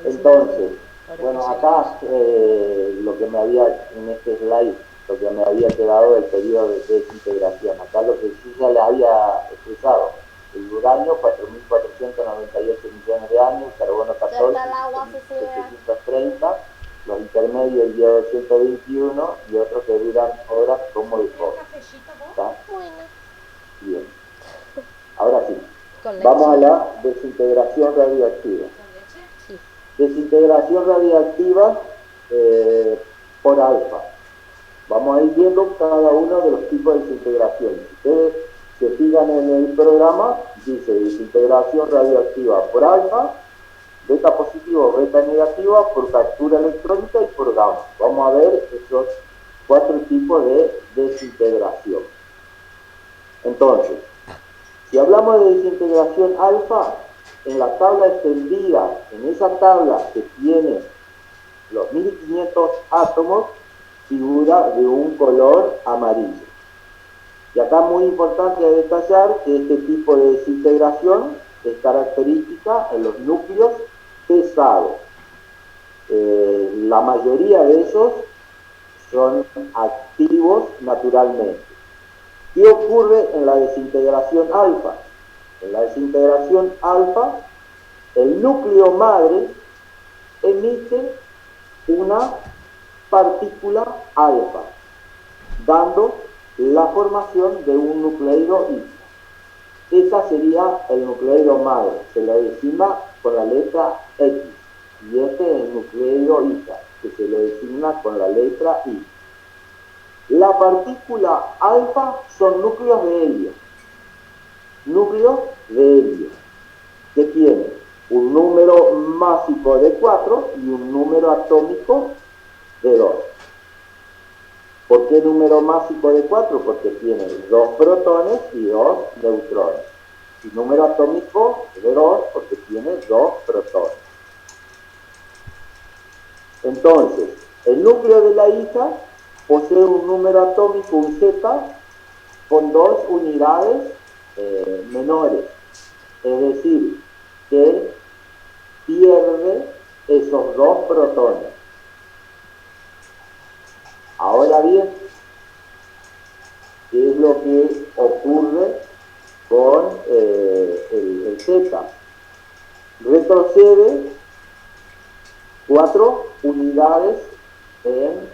Entonces, bueno, acá lo que me había en este slide, lo que me había quedado del periodo de desintegración. Acá lo que sí ya le había expresado. El uranio, 4.498 millones de años, el carbono 14, 730, los intermedios, el yodo 121 y otros que duran horas como el cobre. ¿Está? Bien. Ahora sí, vamos a la desintegración radioactiva. Desintegración radioactiva por alfa. Vamos a ir viendo cada uno de los tipos de desintegración. Si ustedes se fijan en el programa, dice desintegración radioactiva por alfa, beta positivo, beta negativa, por captura electrónica y por gamma. Vamos a ver esos 4 tipos de desintegración. Entonces, si hablamos de desintegración alfa, en la tabla extendida, en esa tabla que tiene los 1500 átomos, figura de un color amarillo. Y acá muy importante detallar que este tipo de desintegración es característica en los núcleos pesados. La mayoría de ellos son activos naturalmente. ¿Qué ocurre en la desintegración alfa? En la desintegración alfa el núcleo madre emite una partícula alfa, dando la formación de un nucleido hija. Esta sería el nucleido madre, se lo designa con la letra X, y este es el nucleido hija, que se lo designa con la letra Y. La partícula alfa son núcleos de helio, que tienen un número másico de 4 y un número atómico de 2. ¿Por qué número másico de 4? Porque tiene 2 protones y 2 neutrones. Y número atómico de 2 porque tiene 2 protones. Entonces, el núcleo de la hija posee un número atómico, un Z, con 2 unidades menores. Es decir, que pierde esos 2 protones. Ahora bien, ¿qué es lo que ocurre con el Z? Retrocede 4 unidades en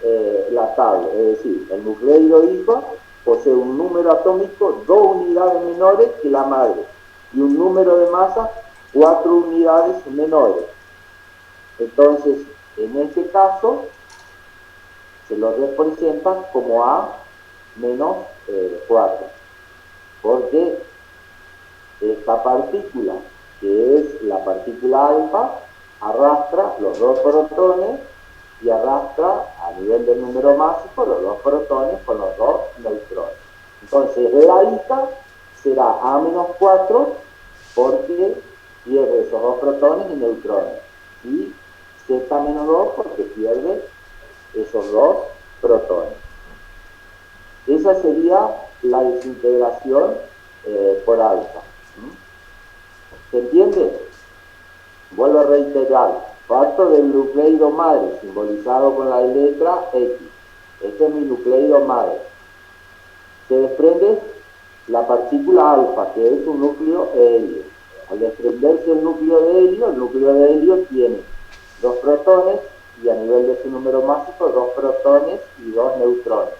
la tabla, es decir, el nucleido hijo posee un número atómico 2 unidades menores que la madre y un número de masa 4 unidades menores. Entonces, en este caso, se lo representa como A menos 4, porque esta partícula, que es la partícula alfa, arrastra los 2 protones y arrastra a nivel del número másico los 2 protones con los 2 neutrones. Entonces la hija será A menos 4 porque pierde esos 2 protones y neutrones, y Z menos 2 porque pierde esos 2 protones. Esa sería la desintegración por alfa. ¿Se entiende? Vuelvo a reiterar, parto del nucleido madre, simbolizado con la letra X. Este es mi nucleido madre. Se desprende la partícula alfa, que es un núcleo de helio. Al desprenderse el núcleo de helio tiene 2 protones y a nivel de su número másico 2 protones y 2 neutrones.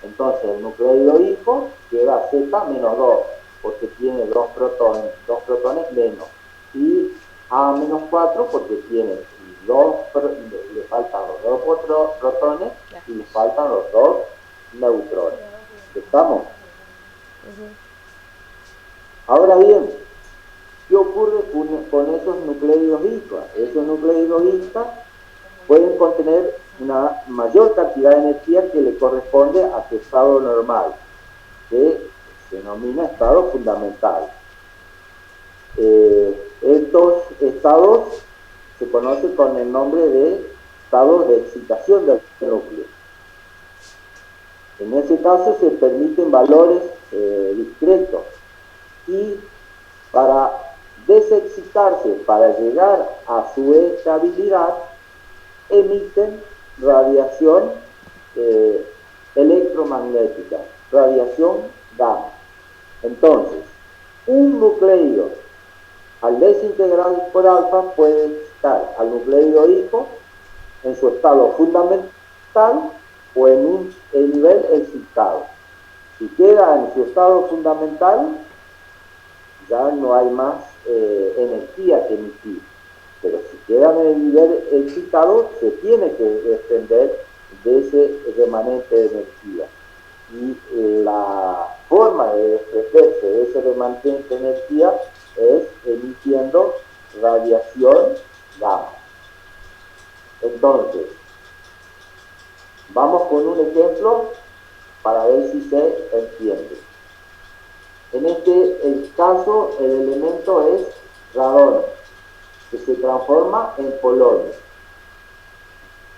Entonces el nucleido hijo queda Z menos 2, porque tiene 2 protones menos, y A menos 4 porque tiene le faltan los 2 protones y le faltan los 2 neutrones. ¿Estamos? Ahora bien, ¿qué ocurre con esos nucleidos hija? Esos nucleidos hija pueden contener una mayor cantidad de energía que le corresponde a su estado normal, que se denomina estado fundamental. Estos estados se conocen con el nombre de estados de excitación del núcleo. En ese caso se permiten valores discretos, y para desexcitarse, para llegar a su estabilidad, emiten radiación electromagnética, radiación gamma. Entonces, un nucleido al desintegrar por alfa puede estar al nucleido hijo en su estado fundamental o en el nivel excitado. Si queda en su estado fundamental, ya no hay más energía que emitir. Pero si queda en el nivel excitado, se tiene que desprender de ese remanente de energía. Y la forma de desprenderse de ese remanente de energía es emitiendo radiación gamma. Entonces, vamos con un ejemplo para ver si se entiende. En el caso, el elemento es radón, que se transforma en polonio.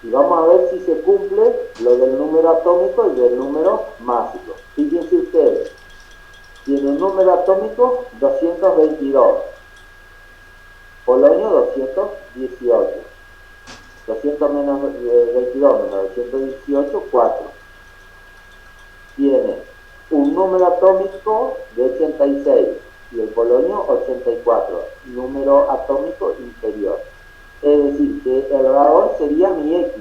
Y vamos a ver si se cumple lo del número atómico y del número másico. Fíjense ustedes, tiene un número atómico 222, polonio 218, 200 menos 22 menos 218, 4. Tiene un número atómico de 86, y el polonio 84, número atómico inferior. Es decir, que el radón sería mi X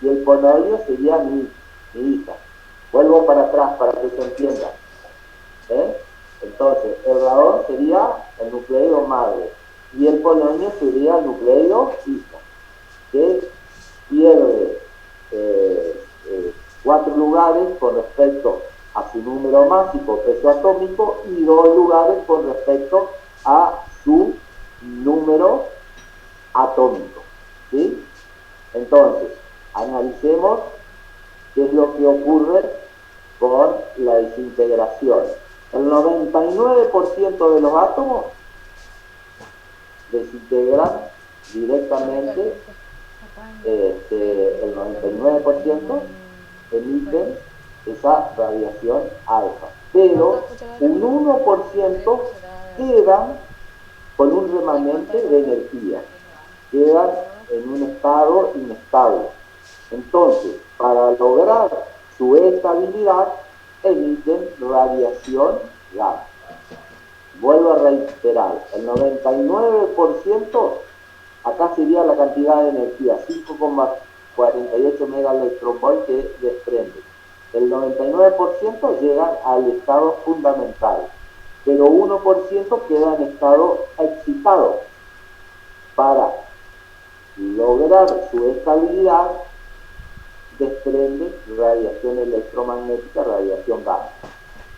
y el polonio sería mi hija. Vuelvo para atrás para que se entienda. Entonces, el radón sería el nucleido madre y el polonio sería el nucleido hija, que pierde 4 lugares con respecto a su número másico, peso atómico, y 2 lugares con respecto a su número atómico. ¿Sí? Entonces, analicemos qué es lo que ocurre con la desintegración. El 99% de los átomos desintegran directamente, el 99% emiten esa radiación alfa, pero un 1% quedan con un remanente de energía, quedan en un estado inestable. Entonces, para lograr su estabilidad, emiten radiación gamma. Vuelvo a reiterar, el 99%, acá sería la cantidad de energía, 5,48 megaelectronvolt que desprende. El 99% llegan al estado fundamental, pero 1% queda en estado excitado. Para lograr su estabilidad, desprende radiación electromagnética, radiación gamma.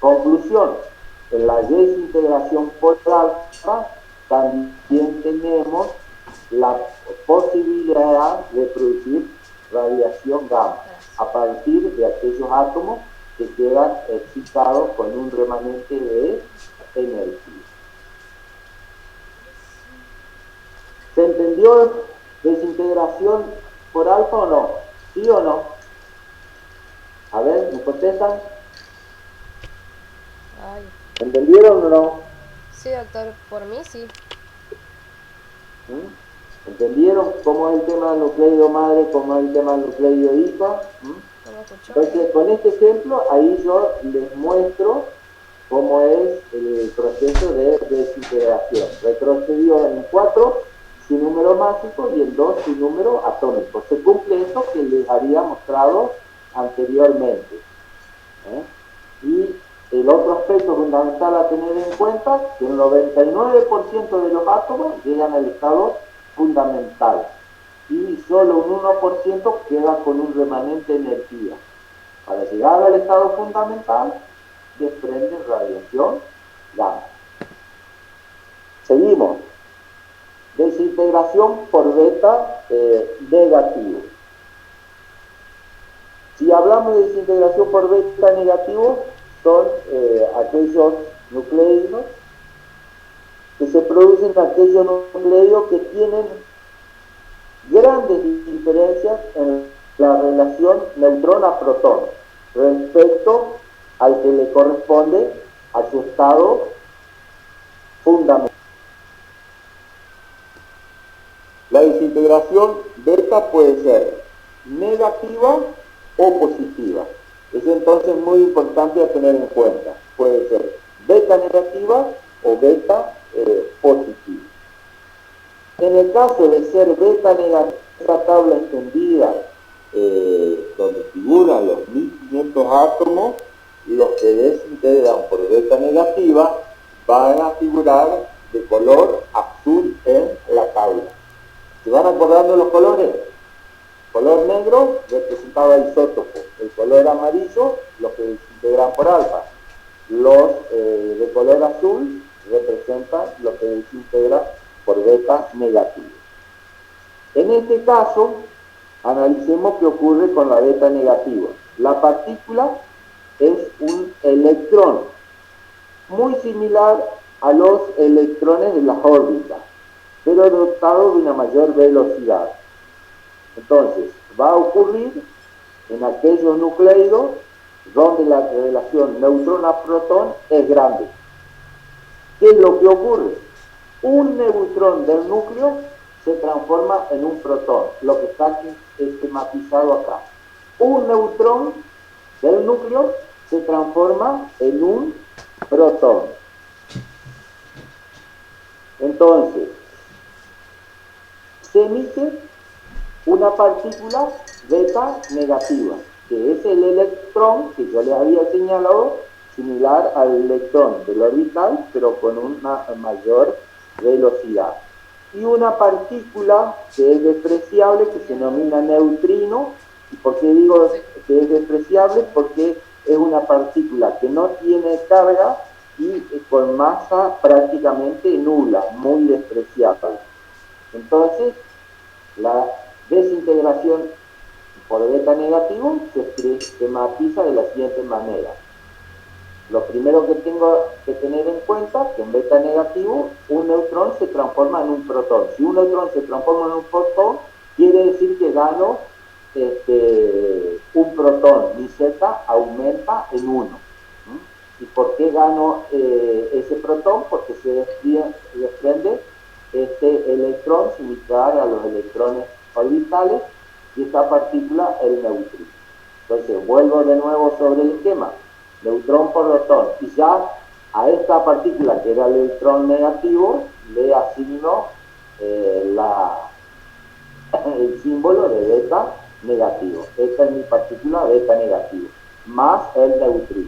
Conclusión, en la desintegración por alfa también tenemos la posibilidad de producir radiación gamma a partir de aquellos átomos que quedan excitados con un remanente de energía. ¿Se entendió desintegración por alfa o no? ¿Sí o no? A ver, ¿me contestan? Ay. ¿Entendieron o no? Sí, doctor, por mí sí. ¿Entendieron cómo es el tema del nucleido madre, cómo es el tema del nucleido hija? ¿No me escuchó? Entonces, con este ejemplo, ahí yo les muestro cómo es el proceso de desintegración. Retrocedió en 4 su número másico y en 2 su número atómico. Se cumple esto que les había mostrado anteriormente. Y el otro aspecto fundamental a tener en cuenta, que el 99% de los átomos llegan al estado fundamental y solo un 1% queda con un remanente de energía. Para llegar al estado fundamental, desprenden radiación gamma. Seguimos. Desintegración por beta negativo. Si hablamos de desintegración por beta negativo, son aquellos nucleidos que se producen aquellos nucleidos que tienen grandes diferencias en la relación neutrón-protón respecto al que le corresponde a su estado fundamental. La desintegración beta puede ser negativa o positiva. Es entonces muy importante a tener en cuenta. Puede ser beta negativa o beta positiva. En el caso de ser beta negativa, esa tabla extendida donde figuran los 1500 átomos, los que desintegran por beta negativa van a figurar de color azul en la tabla. ¿Se van acordando los colores? Color negro representaba isótopo, el color amarillo los que desintegran por alfa, los de color azul representan los que desintegran por beta negativo. En este caso, analicemos qué ocurre con la beta negativa. La partícula es un electrón, muy similar a los electrones de las órbitas, pero dotado de una mayor velocidad. Entonces, va a ocurrir en aquellos nucleidos donde la relación neutrón-protón es grande. ¿Qué es lo que ocurre? Un neutrón del núcleo se transforma en un protón, lo que está esquematizado acá. Un neutrón del núcleo se transforma en un protón. Entonces, se emite una partícula beta negativa, que es el electrón que yo les había señalado, similar al electrón del orbital, pero con una mayor velocidad. Y una partícula que es despreciable, que se denomina neutrino. ¿Y por qué digo que es despreciable? Porque es una partícula que no tiene carga y con masa prácticamente nula, muy despreciable. Entonces, la desintegración por beta negativo se esquematiza de la siguiente manera. Lo primero que tengo que tener en cuenta es que en beta negativo un neutrón se transforma en un protón. Si un neutrón se transforma en un protón, quiere decir que gano un protón. Mi Z aumenta en 1. ¿Y por qué gano ese protón? Porque se desprende este electrón similar a los electrones orbitales y esta partícula el neutrino. Entonces vuelvo de nuevo sobre el esquema. Neutrón por protón, y ya a esta partícula que era el electrón negativo le asigno el símbolo de beta negativo. Esta es mi partícula beta negativo, más el neutrino.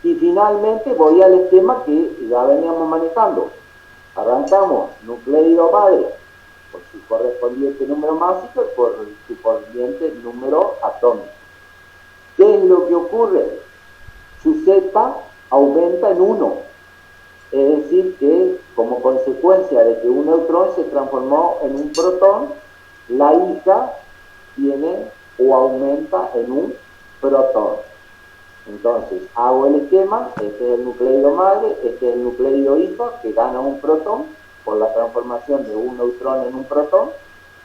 Y finalmente voy al esquema que ya veníamos manejando. Arrancamos nucleido madre por su correspondiente número másico y por su correspondiente número atómico. ¿Qué es lo que ocurre? Su Z aumenta en 1. Es decir, que como consecuencia de que un neutrón se transformó en un protón, la hija tiene o aumenta en un protón. Entonces, hago el esquema, este es el nucleido madre, este es el nucleido hijo, que gana un protón por la transformación de un neutrón en un protón,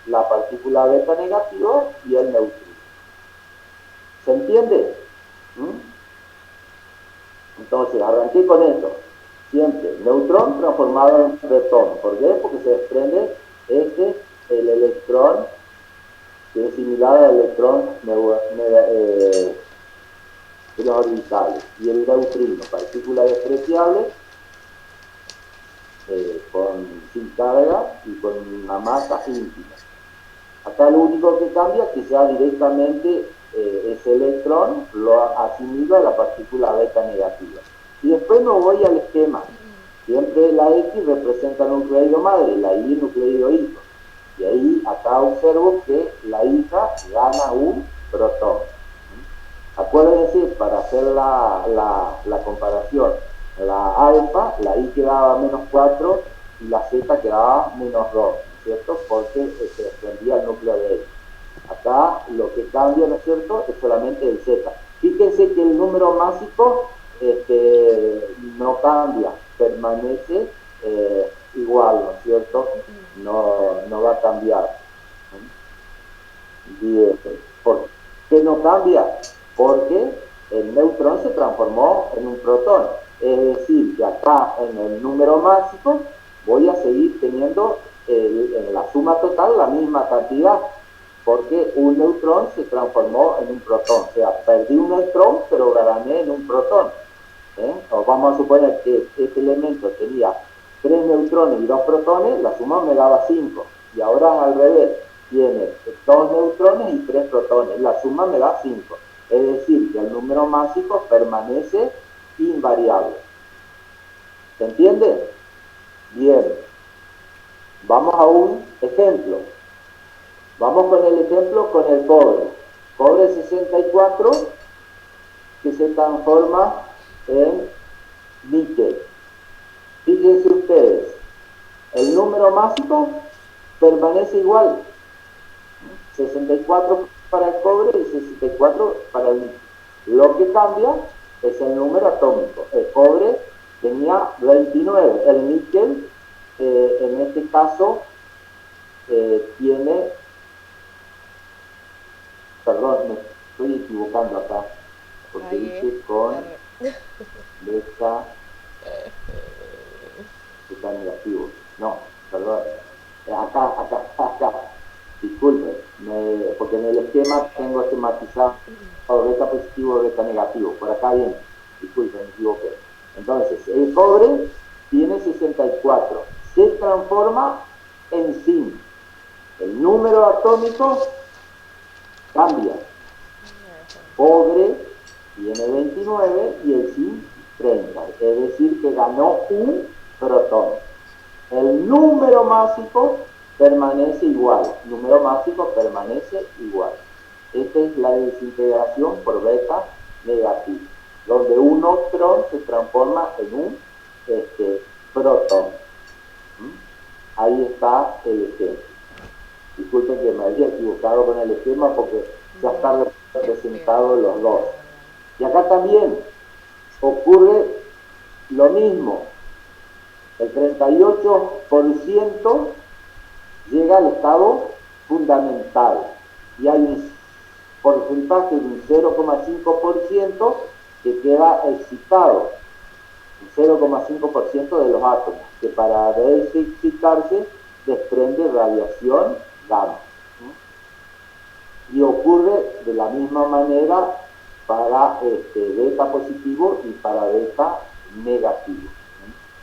la partícula beta negativa y el neutrino. ¿Se entiende? Entonces, arranqué con esto. Siempre, neutrón transformado en protón. ¿Por qué? Porque se desprende el electrón, que es similar al electrón de los orbitales. Y el neutrino, partícula despreciable, sin carga y con una masa ínfima. Acá lo único que cambia es que ya directamente ese electrón lo asimila a la partícula beta negativa. Y después me voy al esquema. Siempre la X representa nucleido madre, la Y nucleido hijo. Y ahí acá observo que la hija gana un protón. Acuérdense, para hacer la comparación, la alfa, la Y quedaba menos 4 y la Z quedaba menos 2, ¿cierto? Porque se desprendía el núcleo de X. Acá lo que cambia, ¿no es cierto?, es solamente el Z. Fíjense que el número másico no cambia, permanece igual, ¿no es cierto? No va a cambiar. Bien. ¿Por qué no cambia? Porque el neutrón se transformó en un protón. Es decir, que acá en el número másico voy a seguir teniendo en la suma total la misma cantidad, porque un neutrón se transformó en un protón. O sea, perdí un neutrón, pero gané en un protón. O vamos a suponer que este elemento tenía 3 neutrones y 2 protones, la suma me daba 5. Y ahora al revés, tiene 2 neutrones y 3 protones, la suma me da 5. Es decir, que el número másico permanece invariable. ¿Se entiende? Bien. Vamos a un ejemplo. Vamos con el ejemplo con el cobre. Cobre 64 que se transforma en níquel. Fíjense ustedes, el número másico permanece igual. 64 para el cobre y 64 para el níquel. Lo que cambia es el número atómico. El cobre tenía 29, el níquel en este caso tiene, perdón, me estoy equivocando acá, porque dice con beta negativo. No, perdón. Acá. Disculpen, porque en el esquema tengo esquematizado beta positivo, beta negativo. Por acá viene. Disculpen, me equivoqué. Entonces, el cobre tiene 64. se transforma en zinc. El número atómico cambia. Cobre tiene 29 y el zinc 30. Es decir, que ganó un protón. El número másico permanece igual. El número másico permanece igual. Esta es la desintegración por beta negativo, donde un neutrón se transforma en un protón. Ahí está el ejemplo. Disculpen que me haya equivocado con el esquema porque ya están representados los dos. Y acá también ocurre lo mismo. El 38% llega al estado fundamental y hay un porcentaje de un 0,5% que queda excitado, un 0,5% de los átomos, que para excitarse desprende radiación gamma. Y ocurre de la misma manera para beta positivo y para beta negativo.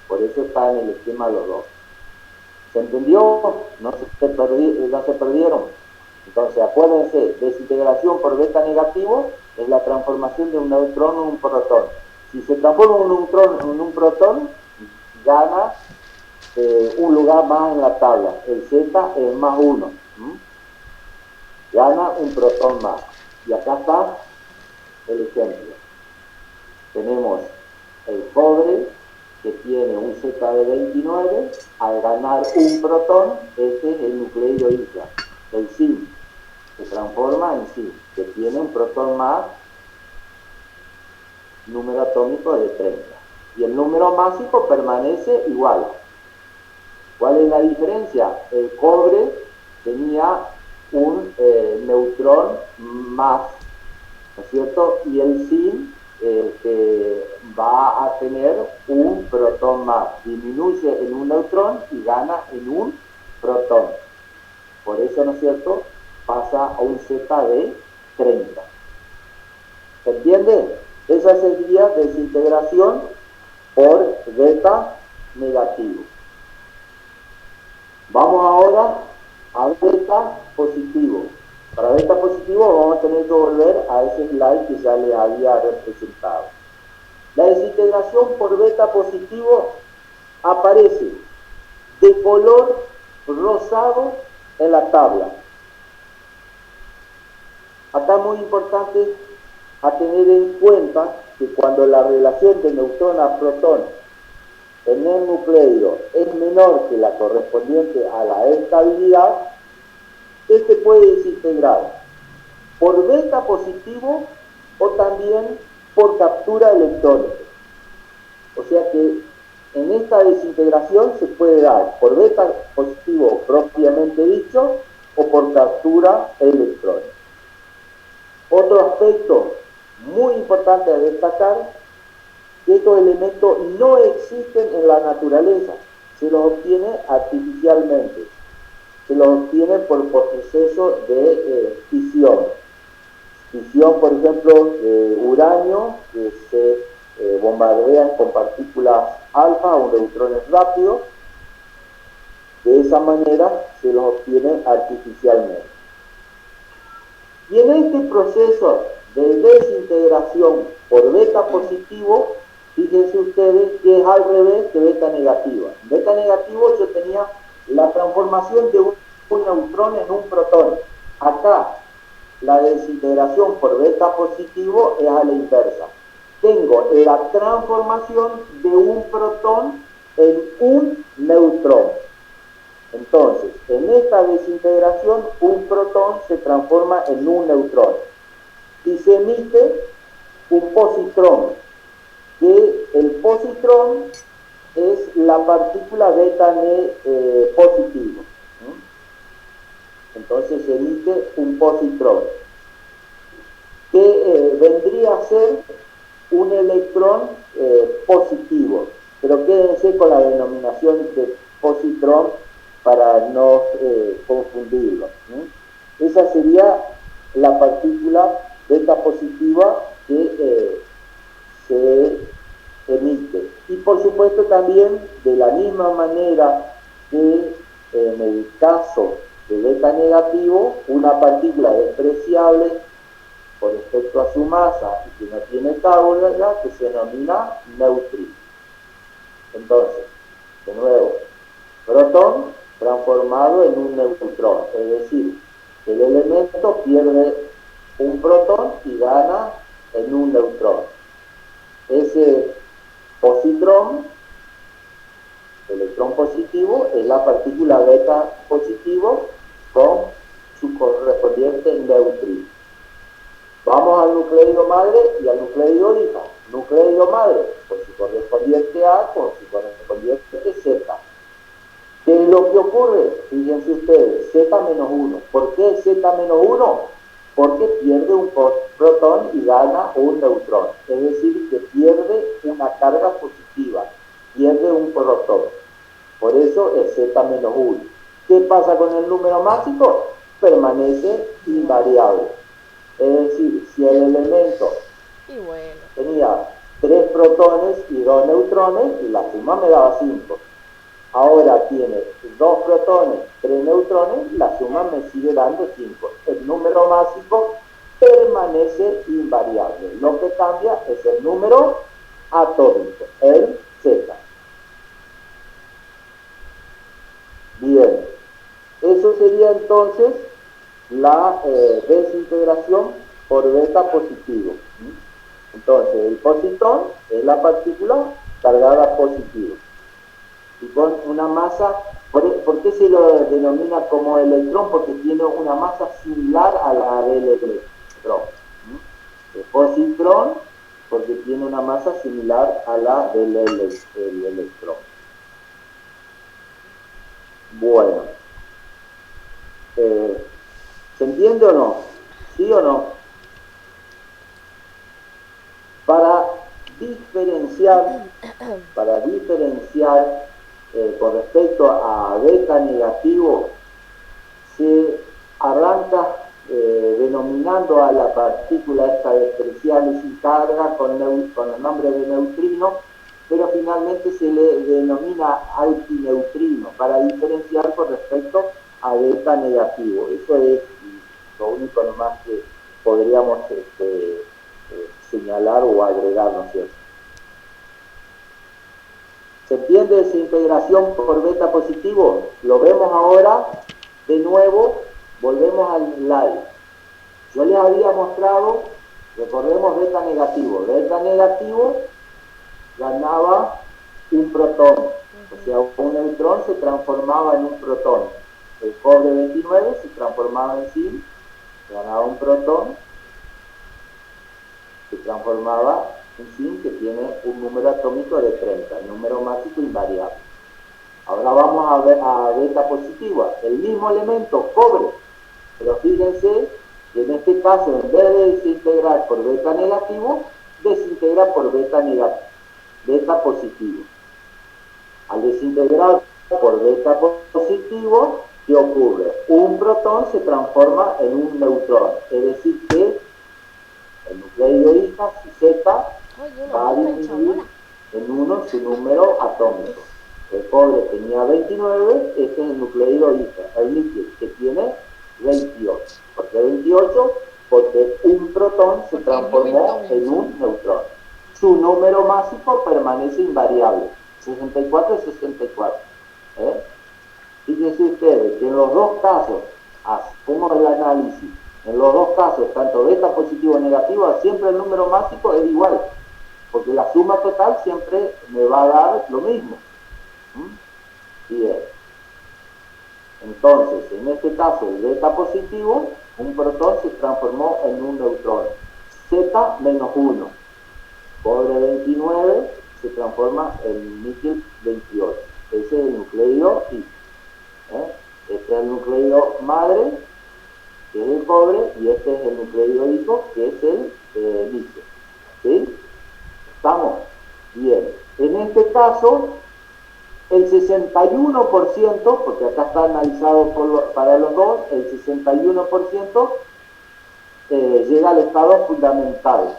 Por eso está en el esquema los dos. ¿Se entendió? No se perdieron. Entonces, acuérdense, desintegración por beta negativo es la transformación de un neutrón en un protón. Si se transforma un neutrón en un protón, gana un lugar más en la tabla. El Z es más 1. Gana un protón más. Y acá está el ejemplo. Tenemos el cobre, que tiene un Z de 29, al ganar un protón, este es el nucleido isla. El zinc se transforma en zinc, que tiene un protón más, número atómico de 30. Y el número másico permanece igual. ¿Cuál es la diferencia? El cobre tenía un neutrón más, ¿no es cierto? Y el zinc va a tener un protón más, disminuye en un neutrón y gana en un protón. Por eso, ¿no es cierto?, pasa a un Z de 30. ¿Se entiende? Esa sería desintegración por beta negativo. Vamos ahora a beta positivo. Para beta positivo vamos a tener que volver a ese slide que ya les había representado. La desintegración por beta positivo aparece de color rosado en la tabla. Acá es muy importante a tener en cuenta que cuando la relación de neutrón a protón en el nucleido es menor que la correspondiente a la estabilidad, este puede desintegrar por beta positivo o también por captura electrónica. O sea que en esta desintegración se puede dar por beta positivo propiamente dicho o por captura electrónica. Otro aspecto muy importante a destacar, que estos elementos no existen en la naturaleza, se los obtiene artificialmente, se los obtiene por proceso de fisión. Fisión, por ejemplo, de uranio, que se bombardean con partículas alfa o neutrones rápidos. De esa manera se los obtiene artificialmente. Y en este proceso de desintegración por beta positivo, fíjense ustedes que es al revés que beta negativa. En beta negativo yo tenía la transformación de un neutrón en un protón. Acá la desintegración por beta positivo es a la inversa. Tengo la transformación de un protón en un neutrón. Entonces, en esta desintegración, un protón se transforma en un neutrón y se emite un positrón, que el positrón es la partícula beta positivo. Entonces se emite un positrón, que vendría a ser un electrón positivo, pero quédense con la denominación de positrón para no confundirlo. Esa sería la partícula beta positiva que se emite. Y por supuesto también, de la misma manera que en el caso de beta negativo, una partícula despreciable con respecto a su masa y que no tiene carga, que se denomina neutrino. Entonces, de nuevo, protón transformado en un neutrón, es decir, el elemento pierde un protón y gana en un neutrón. Ese positrón, electrón positivo, es la partícula beta positivo con su correspondiente neutrino. Vamos al nucleido madre y al nucleido hija. Nucleido madre con su correspondiente A, con su correspondiente Z. ¿Qué es lo que ocurre? Fíjense ustedes, Z-1. ¿Por qué Z-1? Porque pierde un protón y gana un neutrón. Es decir, que pierde una carga positiva, pierde un protón. Por eso es Z-1. ¿Qué pasa con el número másico? Permanece invariable. Es decir, si el elemento tenía 3 protones y 2 neutrones, la suma me daba 5. Ahora tiene 2 protones, 3 neutrones, la suma me sigue dando 5. El número másico permanece invariable. Lo que cambia es el número atómico, el Z. Bien, eso sería entonces la desintegración por beta positivo. Entonces, el positrón es la partícula cargada positivo. Y con una masa, ¿por qué se lo denomina como electrón? Porque tiene una masa similar a la del electrón. El positrón, porque tiene una masa similar a la del electrón. Bueno, ¿se entiende o no? ¿Sí o no? Para diferenciar con respecto a beta negativo, se arranca denominando a la partícula esta despreciable y sin carga con el nombre de neutrino, pero finalmente se le denomina antineutrino para diferenciar con respecto a beta negativo. Eso es lo único nomás que podríamos señalar o agregar, ¿no es cierto? ¿Se entiende esa integración por beta positivo? Lo vemos ahora de nuevo, volvemos al slide. Yo les había mostrado, recordemos beta negativo. Beta negativo ganaba un protón, o sea, un neutrón se transformaba en un protón. El cobre 29 se transformaba en zinc, ganaba un protón, se transformaba en zinc, que tiene un número atómico de 30, el número másico invariable. Ahora vamos a ver a beta positiva, el mismo elemento, cobre, pero fíjense que en este caso, en vez de desintegrar por beta negativo, desintegra por beta positivo. Al desintegrar por beta positivo, ¿qué ocurre? Un protón se transforma en un neutrón, es decir que el nucleido hija, su Z, va a disminuir en 1 su número atómico. El cobre tenía 29, este es el nucleido hija, el níquel, que tiene 28. ¿Por qué 28? Porque un protón se transformó en un neutrón. Su número másico permanece invariable, 64 y 64. Fíjense ustedes que en los dos casos, hacemos el análisis, en los dos casos, tanto beta positivo o negativo, siempre el número másico es igual, porque la suma total siempre me va a dar lo mismo. Bien. Entonces, en este caso, el beta positivo, un protón se transformó en un neutrón. Z-1. Cobre 29 se transforma en níquel 28. Ese es el nucleido I. Este es el nucleido madre, que es el cobre, y este es el nucleido hijo, que es el níquel. ¿Sí? ¿Estamos? Bien. En este caso, el 61%, porque acá está analizado para los dos, el 61% llega al estado fundamental.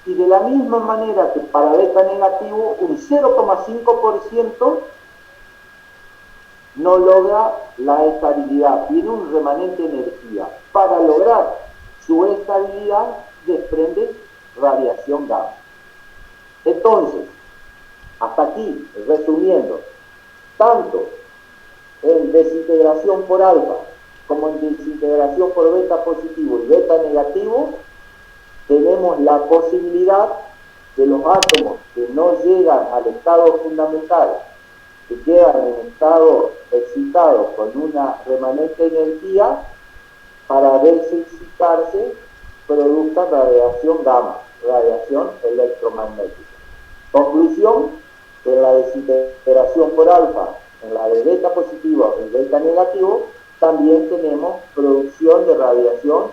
Y de la misma manera que para beta negativo, un 0,5% no logra la estabilidad, tiene un remanente de energía. Para lograr su estabilidad desprende radiación gamma. Entonces, hasta aquí, resumiendo, tanto en desintegración por alfa como en desintegración por beta positivo y beta negativo, tenemos la posibilidad de los átomos que no llegan al estado fundamental, que quedan en estado excitado con una remanente energía, para desexitarse produzcan radiación gamma, radiación electromagnética. Conclusión, que en la desintegración por alfa, en la de beta positivo y beta negativo, también tenemos producción de radiación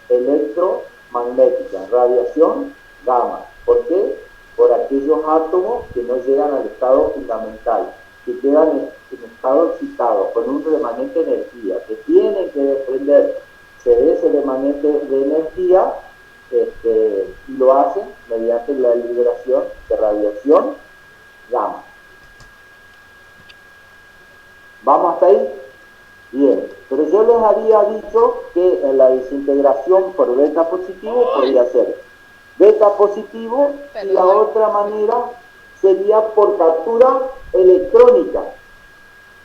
electromagnética, radiación gamma. ¿Por qué? Por aquellos átomos que no llegan al estado fundamental, que quedan en estado excitado, con un remanente de energía, que tienen que desprenderse de ese remanente de energía, y lo hacen mediante la liberación de radiación gamma. ¿Vamos hasta ahí? Bien, pero yo les había dicho que en la desintegración por beta positivo podría ser beta positivo y la otra manera sería por captura electrónica.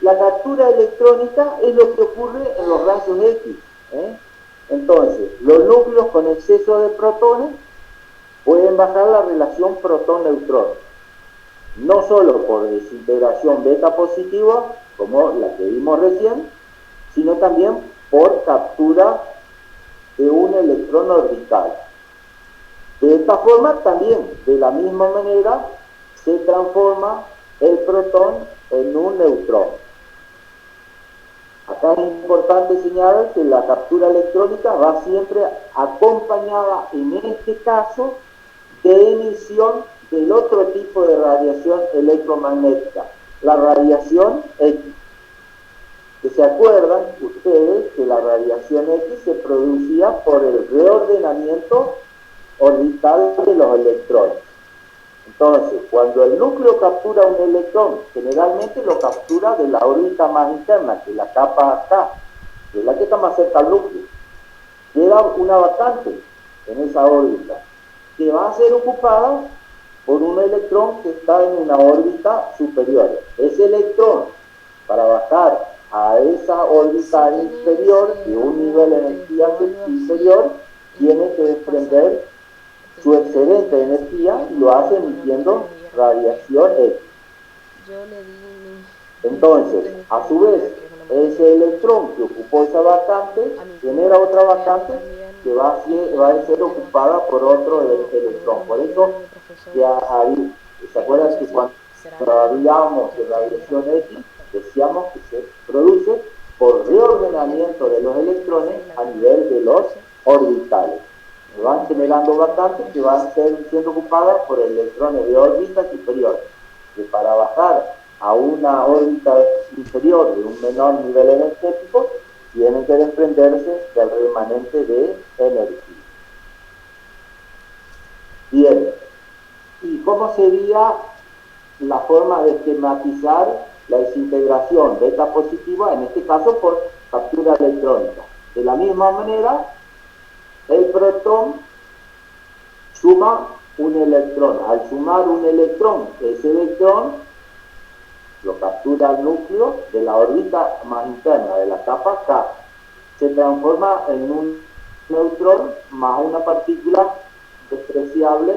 La captura electrónica es lo que ocurre en los rayos X. Entonces, los núcleos con exceso de protones pueden bajar la relación protón-neutrón, no solo por desintegración beta positiva, como la que vimos recién, sino también por captura de un electrón orbital. De esta forma, también, de la misma manera, se transforma el protón en un neutrón. Acá es importante señalar que la captura electrónica va siempre acompañada, en este caso, de emisión del otro tipo de radiación electromagnética, la radiación X. Que se acuerdan ustedes que la radiación X se producía por el reordenamiento orbital de los electrones. Entonces, cuando el núcleo captura un electrón, generalmente lo captura de la órbita más interna, que es la capa K, que es la que está más cerca al núcleo. Queda una vacante en esa órbita, que va a ser ocupada por un electrón que está en una órbita superior. Ese electrón, para bajar a esa órbita inferior, de un nivel de energía inferior, tiene que desprender su excedente de energía y lo hace emitiendo radiación X. Entonces, a su vez, ese electrón que ocupó esa vacante genera otra vacante que va a ser ocupada por otro electrón. Por eso, ahí, ¿se acuerdan que cuando hablábamos de radiación X, decíamos que se produce por reordenamiento de los electrones a nivel de los orbitales? Van generando vacantes que van siendo ocupadas por electrones de órbita superior, que para bajar a una órbita inferior de un menor nivel energético tienen que desprenderse del remanente de energía. Bien, ¿y cómo sería la forma de esquematizar la desintegración beta positiva, en este caso por captura electrónica? De la misma manera, el protón suma un electrón. Al sumar un electrón, ese electrón lo captura el núcleo de la órbita más interna, de la capa K. Se transforma en un neutrón más una partícula despreciable,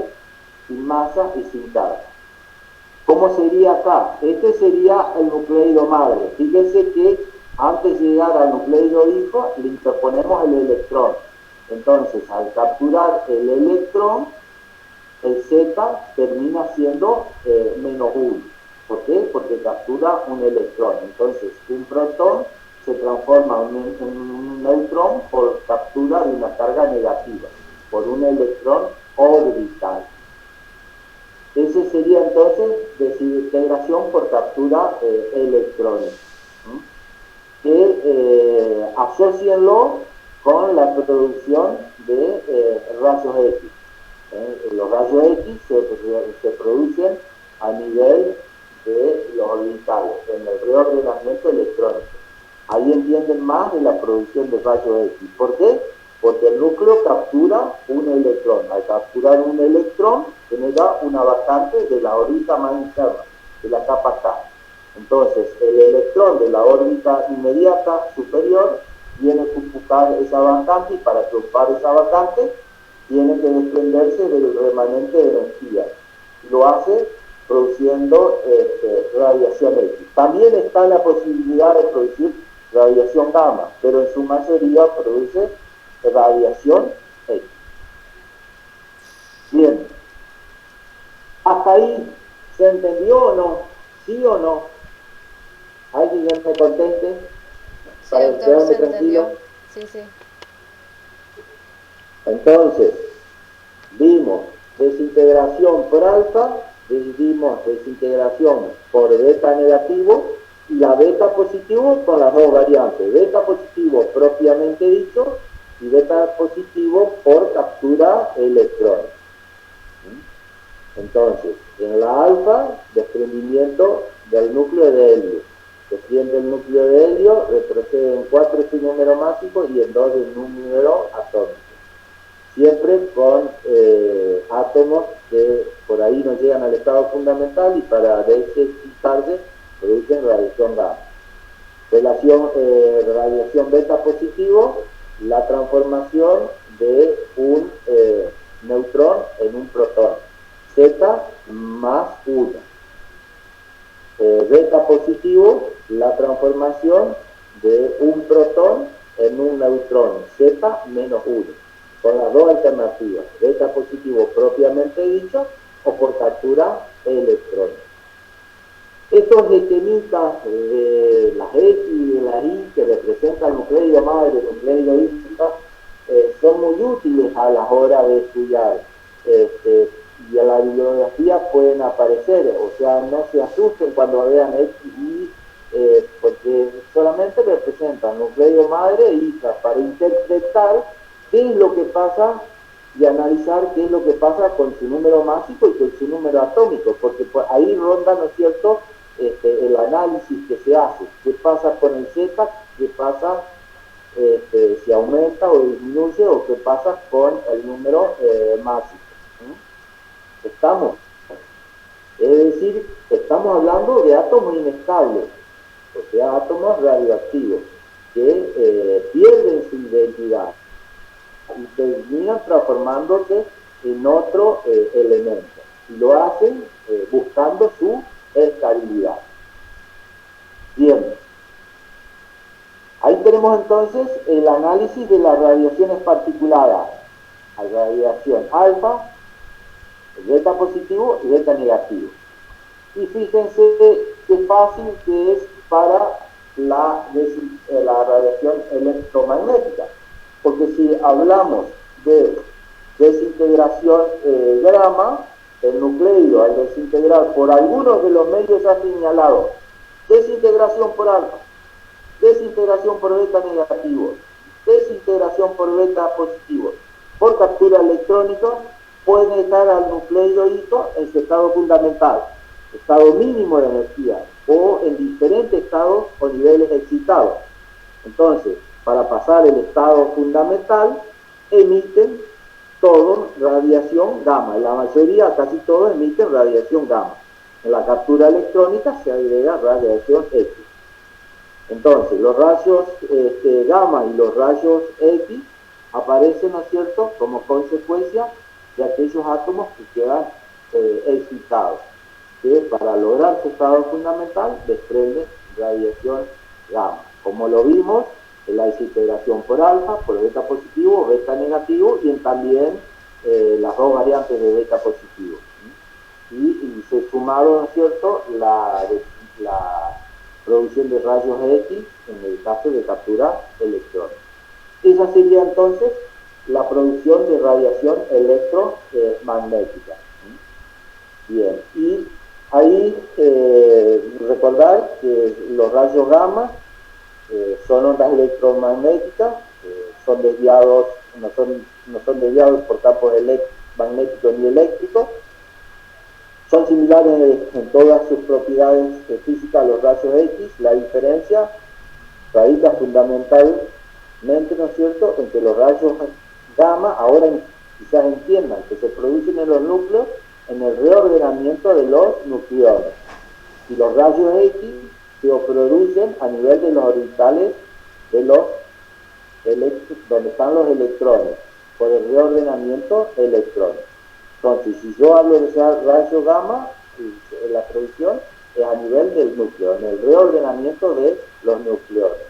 sin masa y sin carga. ¿Cómo sería acá? Este sería el nucleido madre. Fíjense que antes de llegar al nucleido hijo, le interponemos el electrón. Entonces, al capturar el electrón, el Z termina siendo -1. ¿Por qué? Porque captura un electrón. Entonces, un protón se transforma en un neutrón por captura de una carga negativa, por un electrón orbital. Ese sería entonces desintegración por captura electrónica. Asócienlo con la producción de rayos X. Los rayos X se producen a nivel de los orbitales, en el reordenamiento electrónico. Ahí entienden más de la producción de rayos X. ¿Por qué? Porque el núcleo captura un electrón. Al capturar un electrón, genera una vacante de la órbita más interna, de la capa K. Entonces, el electrón de la órbita inmediata superior tiene que ocupar esa vacante, y para ocupar esa vacante tiene que desprenderse del remanente de energía. Lo hace produciendo radiación X. También está la posibilidad de producir radiación gamma, pero en su mayoría produce radiación X. Bien, hasta ahí, ¿se entendió o no? ¿Sí o no? ¿Alguien que me conteste? Sí, Para doctor, quedarme se tranquilo. entendió. Sí, sí. Entonces, vimos desintegración por alfa, vimos desintegración por beta negativo, y la beta positivo con las dos variantes, beta positivo propiamente dicho y beta positivo por captura electrónica. Entonces, en la alfa, desprendimiento del núcleo de helio. Desprende el núcleo de helio, retrocede en 4 su número másico y en 2 el número atómico. Siempre con átomos que por ahí no llegan al estado fundamental y para desexcitarse producen radiación gamma. Relación radiación beta positivo, la transformación de un neutrón en un protón, Z más 1. Beta positivo, la transformación de un protón en un neutrón, Z menos 1. Son las dos alternativas, beta positivo propiamente dicho o por captura electrónica. Estos esquemitas de las X y de las Y que representan el nucleido madre y el nucleido hija son muy útiles a la hora de estudiar, y en la bibliografía pueden aparecer, o sea, no se asusten cuando vean X y porque solamente representan nucleido madre e hija para interpretar qué es lo que pasa y analizar qué es lo que pasa con su número másico y con su número atómico, porque ahí ronda, ¿no es cierto?, el análisis que se hace, qué pasa con el Z, qué pasa si aumenta o disminuye, o qué pasa con el número másico. ¿Estamos? Es decir, estamos hablando de átomos inestables, o sea, átomos radioactivos, que pierden su identidad y terminan transformándose en otro elemento, y lo hacen buscando su estabilidad. Bien, ahí tenemos entonces el análisis de las radiaciones particuladas, la radiación alfa, beta positivo y beta negativo. Y fíjense qué fácil que es para la radiación electromagnética, porque si hablamos de desintegración gamma, el nucleido al desintegrar por algunos de los medios ya señalados, desintegración por alfa, desintegración por beta negativo, desintegración por beta positivo, por captura electrónica, puede dejar al nucleido hito en su estado fundamental, estado mínimo de energía, o en diferentes estados o niveles excitados. Entonces, para pasar el estado fundamental, emiten todo radiación gamma. La mayoría, casi todos, emiten radiación gamma. En la captura electrónica se agrega radiación X. Entonces, los rayos gamma y los rayos X aparecen, ¿no es cierto?, como consecuencia de aquellos átomos que quedan excitados, que para lograr su estado fundamental desprenden radiación gamma, como lo vimos en la desintegración por alfa, por beta positivo, beta negativo, y también las dos variantes de beta positivo. Y se sumaron, ¿no es cierto?, la producción de rayos X en el caso de captura electrónica. Esa sería entonces la producción de radiación electromagnética. Bien, y ahí recordar que los rayos gamma son ondas electromagnéticas, son desviados, no son desviados por campos magnéticos ni eléctricos, Son similares en todas sus propiedades físicas a los rayos X. La diferencia radica fundamentalmente, ¿no es cierto?, en que los rayos gamma ahora quizás entiendan que se producen en los núcleos en el reordenamiento de los nucleones. Y los rayos X se producen a nivel de los orbitales de los donde están los electrones, por el reordenamiento electrónico. Entonces, si yo hablo de ese rayo gamma, la producción es a nivel del núcleo, en el reordenamiento de los nucleones.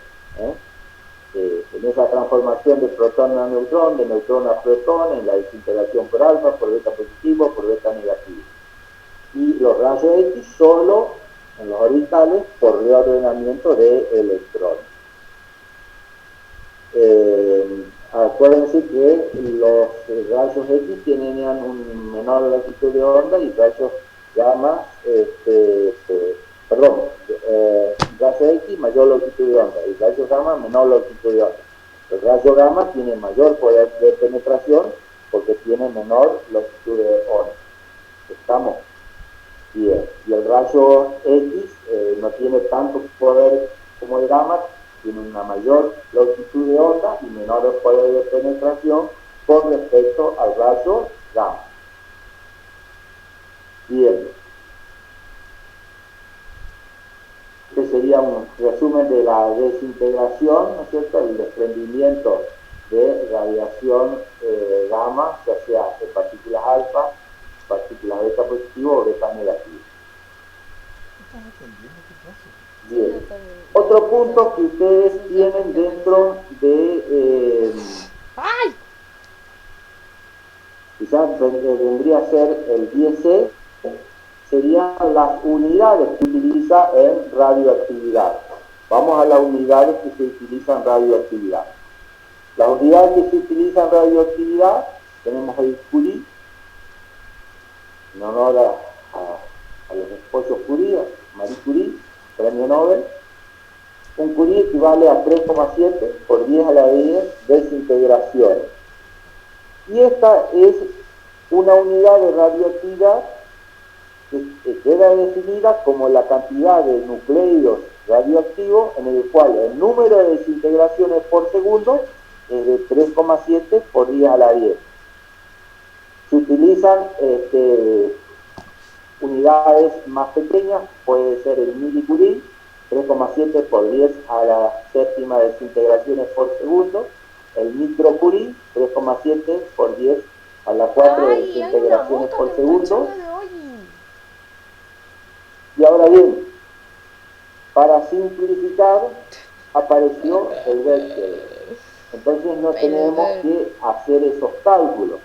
En esa transformación de protón a neutrón, de neutrón a protón, en la desintegración por alfa, por beta positivo, por beta negativo. Y los rayos X solo en los orbitales por reordenamiento de electrones. Acuérdense que los rayos X tienen un menor longitud de onda y rayos gamma, rayos X mayor longitud de onda y rayos gamma menor longitud de onda. El rayo gamma tiene mayor poder de penetración porque tiene menor longitud de onda. ¿Estamos? Bien. Y el rayo X no tiene tanto poder como el gamma, tiene una mayor longitud de onda y menor poder de penetración con respecto al rayo gamma. Bien. Este sería un resumen de la desintegración, ¿no es cierto?, el desprendimiento de radiación gamma, ya sea de partículas alfa, partículas beta positivo o beta negativo. Bien. Otro punto que ustedes tienen dentro de quizás vendría a ser el 10C, serían las unidades que utiliza en radioactividad. Vamos a las unidades que se utilizan en radioactividad. Las unidades que se utilizan en radioactividad, tenemos el Curie, en honor a los esposos Curie, Marie Curie, premio Nobel. Un Curie equivale a 3,7 por 10 a la 10 desintegraciones. Y esta es una unidad de radioactividad que queda definida como la cantidad de nucleidos radioactivos en el cual el número de desintegraciones por segundo es de 3,7 por 10 a la 10. Se utilizan unidades más pequeñas, puede ser el milicurie, 3,7 por 10 a la séptima desintegraciones por segundo, el microcurie, 3,7 por 10 a la 4 desintegraciones por segundo. Y ahora bien, para simplificar, apareció el Becquerel. Entonces no tenemos que hacer esos cálculos.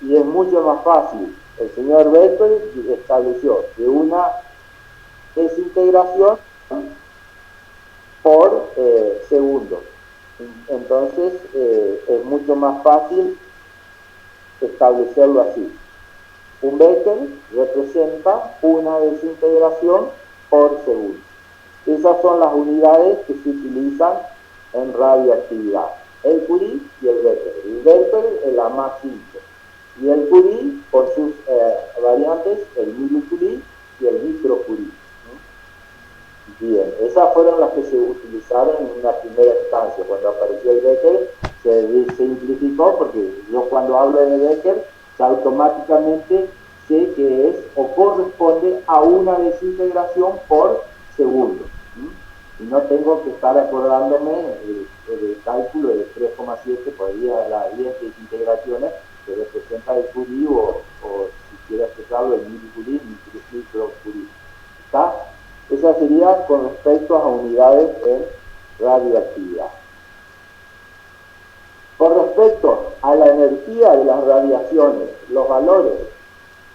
Y es mucho más fácil. El señor Becquerel estableció que una desintegración por segundo. Entonces es mucho más fácil establecerlo así. Un Becquerel representa una desintegración por segundo. Esas son las unidades que se utilizan en radioactividad. El Curie y el Becquerel. El Becquerel es la más simple. Y el Curie, por sus variantes, el milicurie y el microcurie. Bien, esas fueron las que se utilizaron en una primera instancia. Cuando apareció el Becquerel, se simplificó porque yo cuando hablo de Becquerel, automáticamente sé que es o corresponde a una desintegración por segundo. Y no tengo que estar acordándome del cálculo de 3,7 por 10 a la 10 desintegraciones que representa el Curie o si quiero expresarlo, el milicurie, microcurie. ¿Está? Esa sería con respecto a unidades en radioactividad. Con respecto a la energía de las radiaciones, los valores,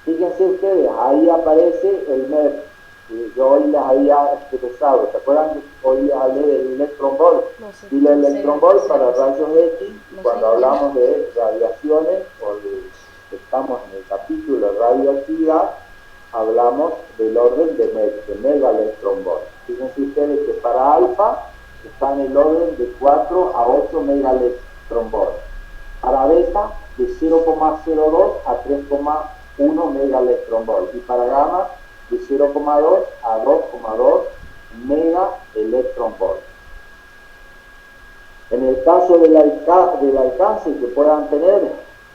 fíjense ustedes, ahí aparece el MER, que yo hoy les había expresado. ¿Se acuerdan que hoy les hablé del electron volt? Y el electron volt para rayos X, cuando hablamos de radiaciones, estamos en el capítulo de radioactividad, hablamos del orden de mega electron volt. Fíjense ustedes que para alfa está en el orden de 4 a 8 megaelectron volt. Para beta, de 0,02 a 3,5 1 megaelectronvolt, y para gamma de 0,2 a 2,2 megaelectronvolt. En el caso del alcance que puedan tener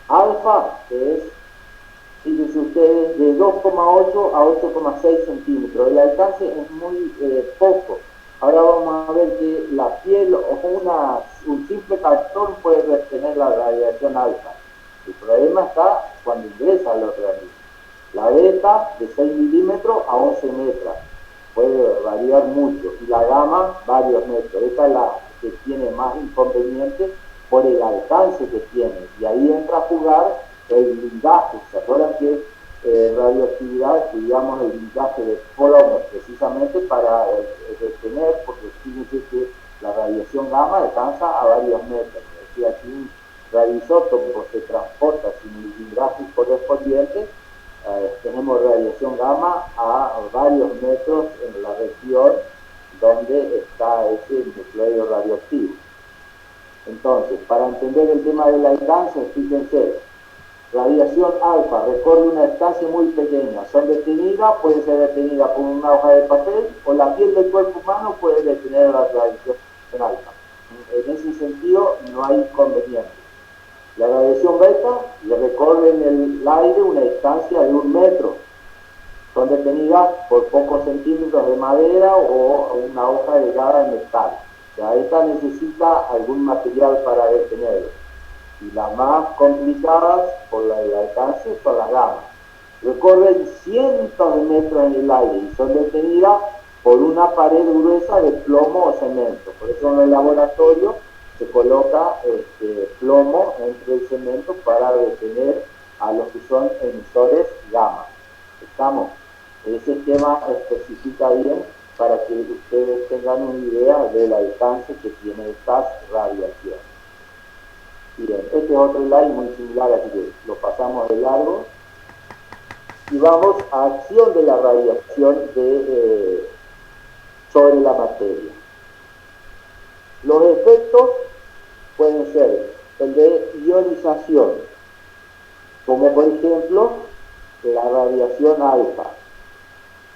alfa, que es, fíjense ustedes, de 2,8 a 8,6 centímetros. El alcance es muy poco. Ahora vamos a ver que la piel o un simple cartón puede retener la radiación alfa. El problema está cuando ingresa al organismo. La beta de 6 milímetros a 11 metros. Puede variar mucho. Y la gamma, varios metros. Esta es la que tiene más inconvenientes por el alcance que tiene. Y ahí entra a jugar el blindaje. ¿Se acuerdan que radioactividad estudiamos el blindaje de plomo precisamente para detener, porque fíjense que la radiación gamma alcanza a varios metros? Es decir, aquí un radioisótopo se transporta sin el blindaje correspondiente. Tenemos radiación gamma a varios metros en la región donde está ese nucleido radioactivo. Entonces, para entender el tema del alcance, fíjense, radiación alfa recorre una distancia muy pequeña, son detenidas, puede ser detenida por una hoja de papel, o la piel del cuerpo humano puede detener la radiación alfa. En ese sentido, no hay inconveniente. La radiación beta le recorre en el aire una distancia de 1 metro. Son detenidas por pocos centímetros de madera o una hoja delgada de metal. O sea, esta necesita algún material para detenerlo. Y las más complicadas por el alcance son las gammas. Recorren cientos de metros en el aire y son detenidas por una pared gruesa de plomo o cemento. Por eso en el laboratorio se coloca plomo entre el cemento para detener a los que son emisores gamma. ¿Estamos? Ese tema especifica bien para que ustedes tengan una idea del alcance que tiene estas radiaciones. Bien, este es otro slide muy similar, así que lo pasamos de largo. Y vamos a acción de la radiación sobre la materia. Los efectos pueden ser el de ionización, como por ejemplo la radiación alfa,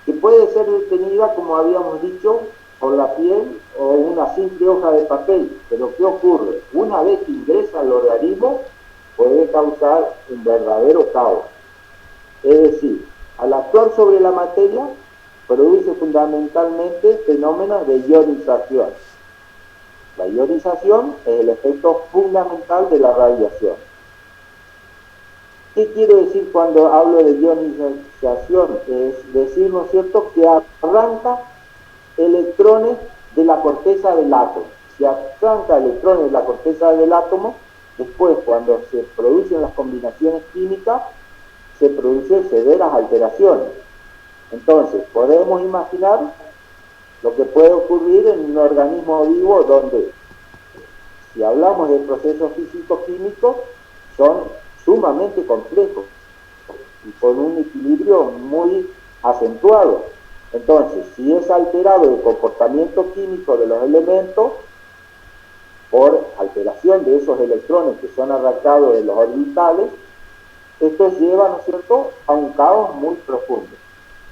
que puede ser detenida, como habíamos dicho, por la piel o una simple hoja de papel. Pero ¿qué ocurre? Una vez que ingresa al organismo, puede causar un verdadero caos. Es decir, al actuar sobre la materia, produce fundamentalmente fenómenos de ionización. La ionización es el efecto fundamental de la radiación. ¿Qué quiero decir cuando hablo de ionización? Es decir, ¿no es cierto?, que arranca electrones de la corteza del átomo. Si arranca electrones de la corteza del átomo, después cuando se producen las combinaciones químicas, se producen severas alteraciones. Entonces, podemos imaginar lo que puede ocurrir en un organismo vivo donde, si hablamos de procesos físico-químicos, son sumamente complejos y con un equilibrio muy acentuado. Entonces, si es alterado el comportamiento químico de los elementos por alteración de esos electrones que son arrancados de los orbitales, esto lleva, ¿no es cierto?, a un caos muy profundo.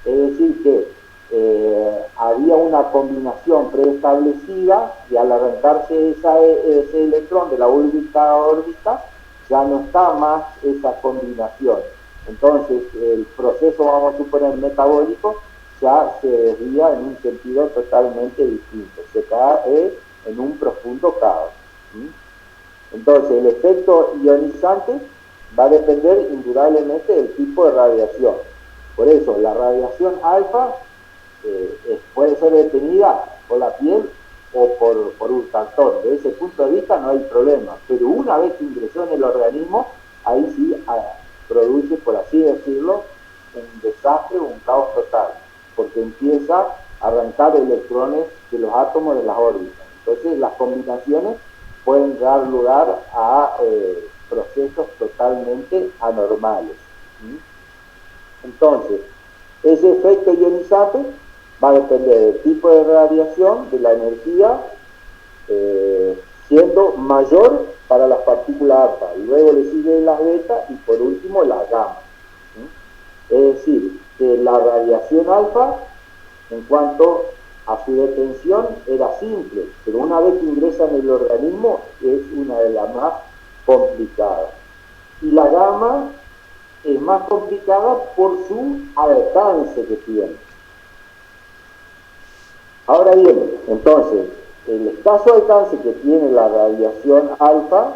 Es decir, que había una combinación preestablecida y al arrancarse ese electrón de la órbita a órbita, ya no está más esa combinación. Entonces, el proceso, vamos a suponer, metabólico, ya se desvía en un sentido totalmente distinto. Se cae en un profundo caos. Entonces, el efecto ionizante va a depender indudablemente del tipo de radiación. Por eso, la radiación alfa puede ser detenida por la piel o por un cartón. De ese punto de vista no hay problema. Pero una vez que ingresó en el organismo, ahí sí produce, por así decirlo, un desastre, un caos total, porque empieza a arrancar electrones de los átomos de las órbitas. Entonces las combinaciones pueden dar lugar a procesos totalmente anormales. Entonces, ese efecto ionizante va a depender del tipo de radiación, de la energía, siendo mayor para las partículas alfa. Luego le siguen las beta y por último las gamma. que la radiación alfa, en cuanto a su detención, era simple, pero una vez que ingresa en el organismo es una de las más complicadas. Y la gamma es más complicada por su alcance que tiene. Ahora bien, entonces, el escaso alcance que tiene la radiación alfa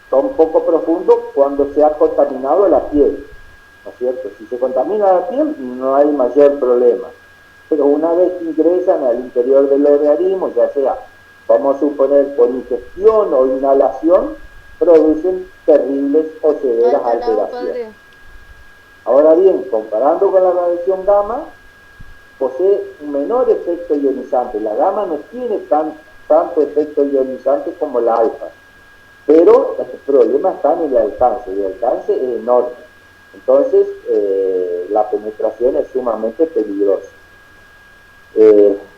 son poco profundos cuando se ha contaminado la piel, ¿no es cierto? Si se contamina la piel no hay mayor problema, pero una vez que ingresan al interior del organismo, ya sea, vamos a suponer, por ingestión o inhalación, producen terribles o severas alteraciones. Ahora bien, comparando con la radiación gamma, posee un menor efecto ionizante. La gamma no tiene tanto efecto ionizante como la alfa, pero el problema está en el alcance es enorme. Entonces, la penetración es sumamente peligrosa.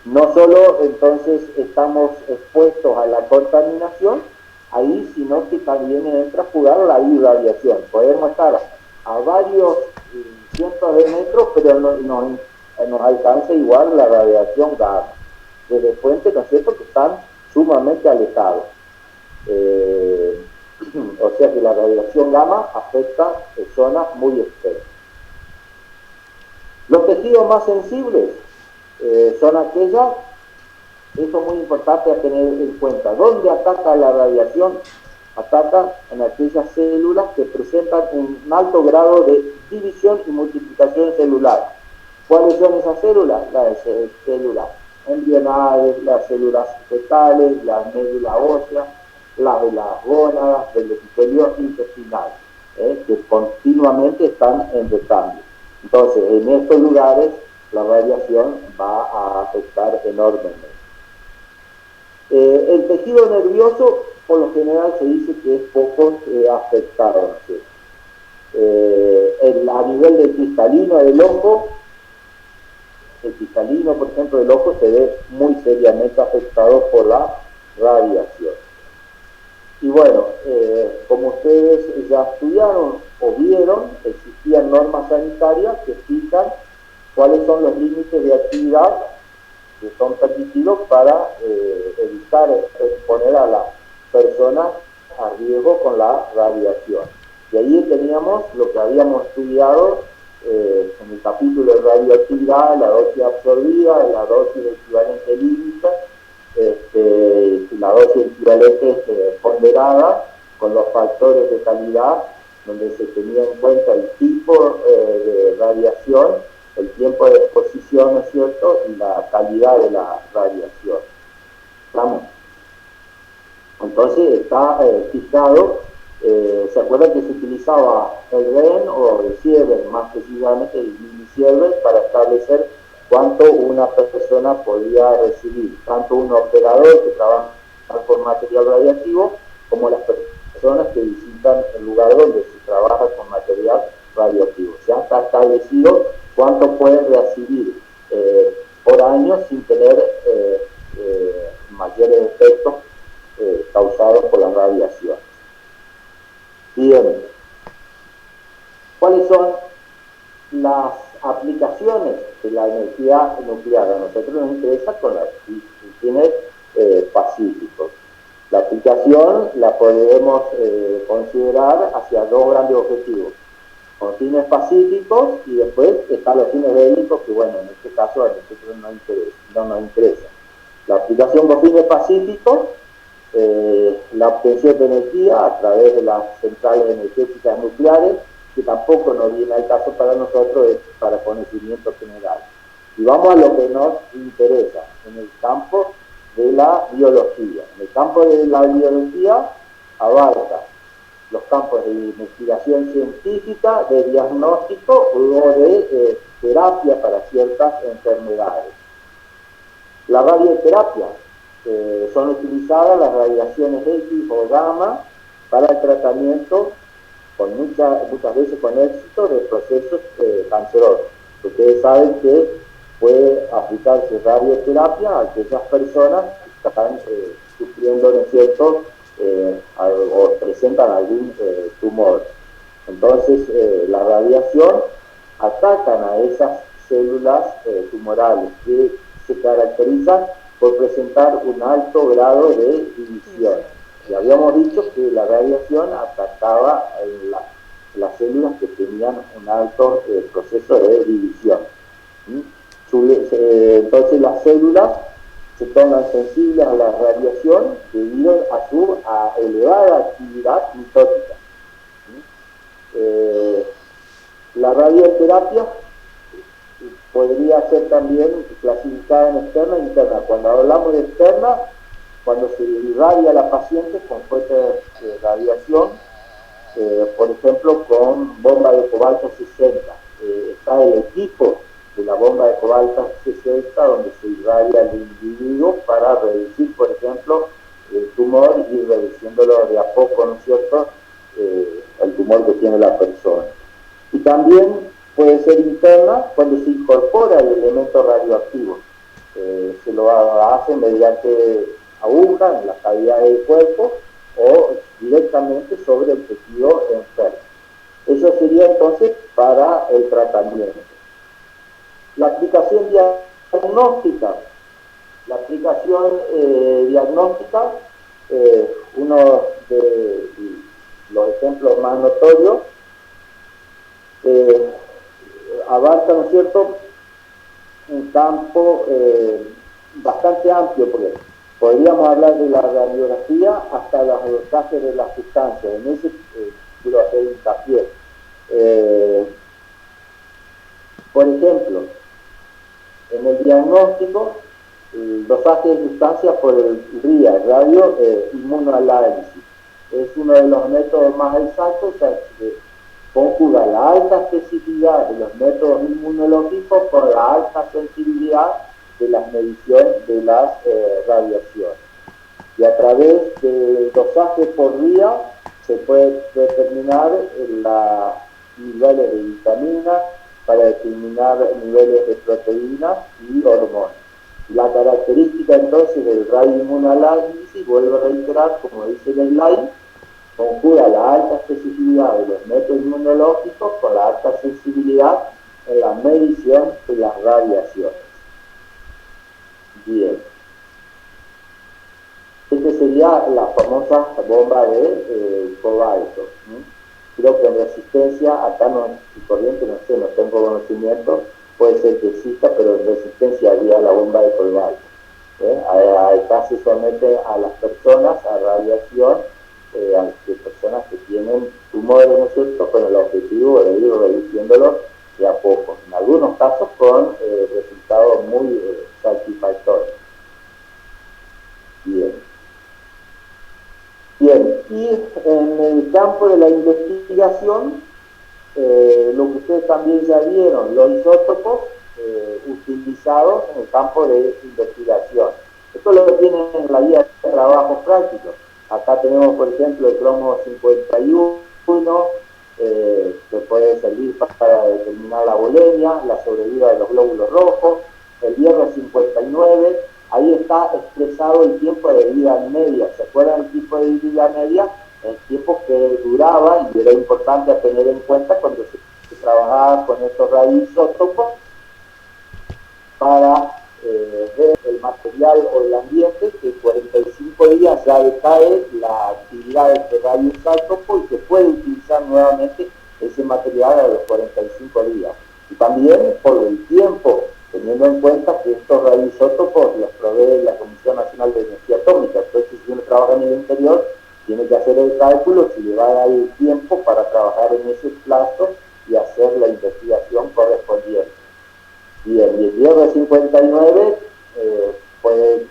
No solo entonces estamos expuestos a la contaminación ahí, sino que también entra a jugar la irradiación. Podemos estar a varios cientos de metros, pero nos alcanza igual la radiación gamma, desde fuentes, ¿no es cierto?, que están sumamente alejados. O sea que la radiación gamma afecta zonas muy extensas. Los tejidos más sensibles son aquellas, eso es muy importante a tener en cuenta, ¿dónde ataca la radiación? Ataca en aquellas células que presentan un alto grado de división y multiplicación celular. ¿Cuáles son esas células? Las células embrionales, las células fetales, las médulas óseas, las de las gónadas, del epitelio intestinal, que continuamente están en recambio. Entonces, en estos lugares la radiación va a afectar enormemente. El tejido nervioso, por lo general, se dice que es poco afectado, ¿sí? A nivel del cristalino del ojo, el cristalino, por ejemplo, del ojo se ve muy seriamente afectado por la radiación. Y bueno, como ustedes ya estudiaron o vieron, existían normas sanitarias que explican cuáles son los límites de actividad que son permitidos para evitar exponer a las personas a riesgo con la radiación. Y ahí teníamos lo que habíamos estudiado en el capítulo de radioactividad, la dosis absorbida, la dosis equivalente límite, la dosis equivalente ponderada, con los factores de calidad, donde se tenía en cuenta el tipo de radiación, el tiempo de exposición, ¿no es cierto?, y la calidad de la radiación. ¿Estamos? Entonces está fijado, ¿se acuerdan que se utilizaba el REN o el Sievert, más precisamente el mini-Sievert, para establecer cuánto una persona podía recibir, tanto un operador que trabaja con material radiactivo, como las personas que visitan el lugar donde se trabaja con material radioactivo? Ya está establecido cuánto pueden recibir por año sin tener mayores efectos causados por la radiación. Bien, ¿cuáles son las aplicaciones de la energía nuclear? A nosotros nos interesa con los fines pacíficos. La aplicación la podemos considerar hacia dos grandes objetivos: con fines pacíficos, y después están los fines bélicos, que bueno, en este caso a nosotros no nos interesa. La aplicación con fines pacíficos, la obtención de energía a través de las centrales energéticas nucleares, que tampoco nos viene al caso para nosotros, es para conocimiento general. Y vamos a lo que nos interesa, en el campo de la biología. En el campo de la biología abarca los campos de investigación científica, de diagnóstico o de terapia para ciertas enfermedades. La radioterapia, son utilizadas las radiaciones X o gamma para el tratamiento, muchas veces con éxito, de procesos cancerosos. Ustedes saben que puede aplicarse radioterapia a aquellas personas que están sufriendo, ¿no es cierto?, o presentan algún tumor. Entonces, la radiación atacan a esas células tumorales que se caracterizan por presentar un alto grado de división. Y habíamos dicho que la radiación atacaba las células que tenían un alto proceso de división. Entonces las células se tornan sensibles a la radiación debido a su elevada actividad mitótica. La radioterapia podría ser también clasificada en externa e interna. Cuando hablamos de externa, cuando se irradia a la paciente con fuente de radiación, por ejemplo, con bomba de cobalto 60. Está el equipo de la bomba de cobalto 60 donde se irradia al individuo para reducir, por ejemplo, el tumor y reduciéndolo de a poco, ¿no es cierto?, el tumor que tiene la persona. Y también puede ser interna cuando se incorpora el elemento radioactivo. Se lo hace mediante aguja en la cavidad del cuerpo o directamente sobre el tejido enfermo. Eso sería entonces para el tratamiento. La aplicación diagnóstica. La aplicación diagnóstica, uno de los ejemplos más notorios, abarca, ¿no es cierto?, un campo bastante amplio, porque podríamos hablar de la radiografía hasta los dosajes de las sustancias. En ese quiero hacer hincapié. Por ejemplo, en el diagnóstico, el dosaje de sustancias por el RIA, radio inmunoanálisis, es uno de los métodos más exactos, que conjuga la alta especificidad de los métodos inmunológicos con la alta sensibilidad de las mediciones de las radiaciones. Y a través del dosaje por día se puede determinar los niveles de vitamina, para determinar niveles de proteínas y hormonas. La característica entonces del radioinmunoanálisis, vuelvo a reiterar, como dice el slide, conjuga la alta especificidad de los métodos inmunológicos con la alta sensibilidad en la medición de las radiaciones. Bien. Esta sería la famosa bomba de cobalto. Creo que en resistencia, acá no es corriente, no sé, no tengo conocimiento, puede ser que exista, pero en resistencia había la bomba de cobalto. Acá se somete a las personas a radiación, de personas que tienen tumores, ¿no es cierto?, con el objetivo de ir reduciéndolo de a poco, en algunos casos con resultados muy satisfactorios. Bien, y en el campo de la investigación, lo que ustedes también ya vieron, los isótopos utilizados en el campo de investigación. Esto lo tienen en la guía de trabajo práctico. Acá tenemos, por ejemplo, el cromo 51, que puede servir para determinar la bulimia, la sobrevida de los glóbulos rojos. El hierro 59, ahí está expresado el tiempo de vida media. ¿Se acuerdan el tiempo de vida media? El tiempo que duraba, y era importante a tener en cuenta cuando se trabajaba con estos radioisótopos para ver el material o el ambiente, que en 45 días ya decae la actividad de este radioisótopo y se puede utilizar nuevamente ese material a los 45 días. Y también por el tiempo, teniendo en cuenta que estos radioisótopos los provee la Comisión Nacional de Energía Atómica. Entonces, si uno trabaja en el interior, tiene que hacer el cálculo si le va a dar el tiempo para trabajar en ese plazo y hacer la investigación correspondiente. Bien, y el hierro 59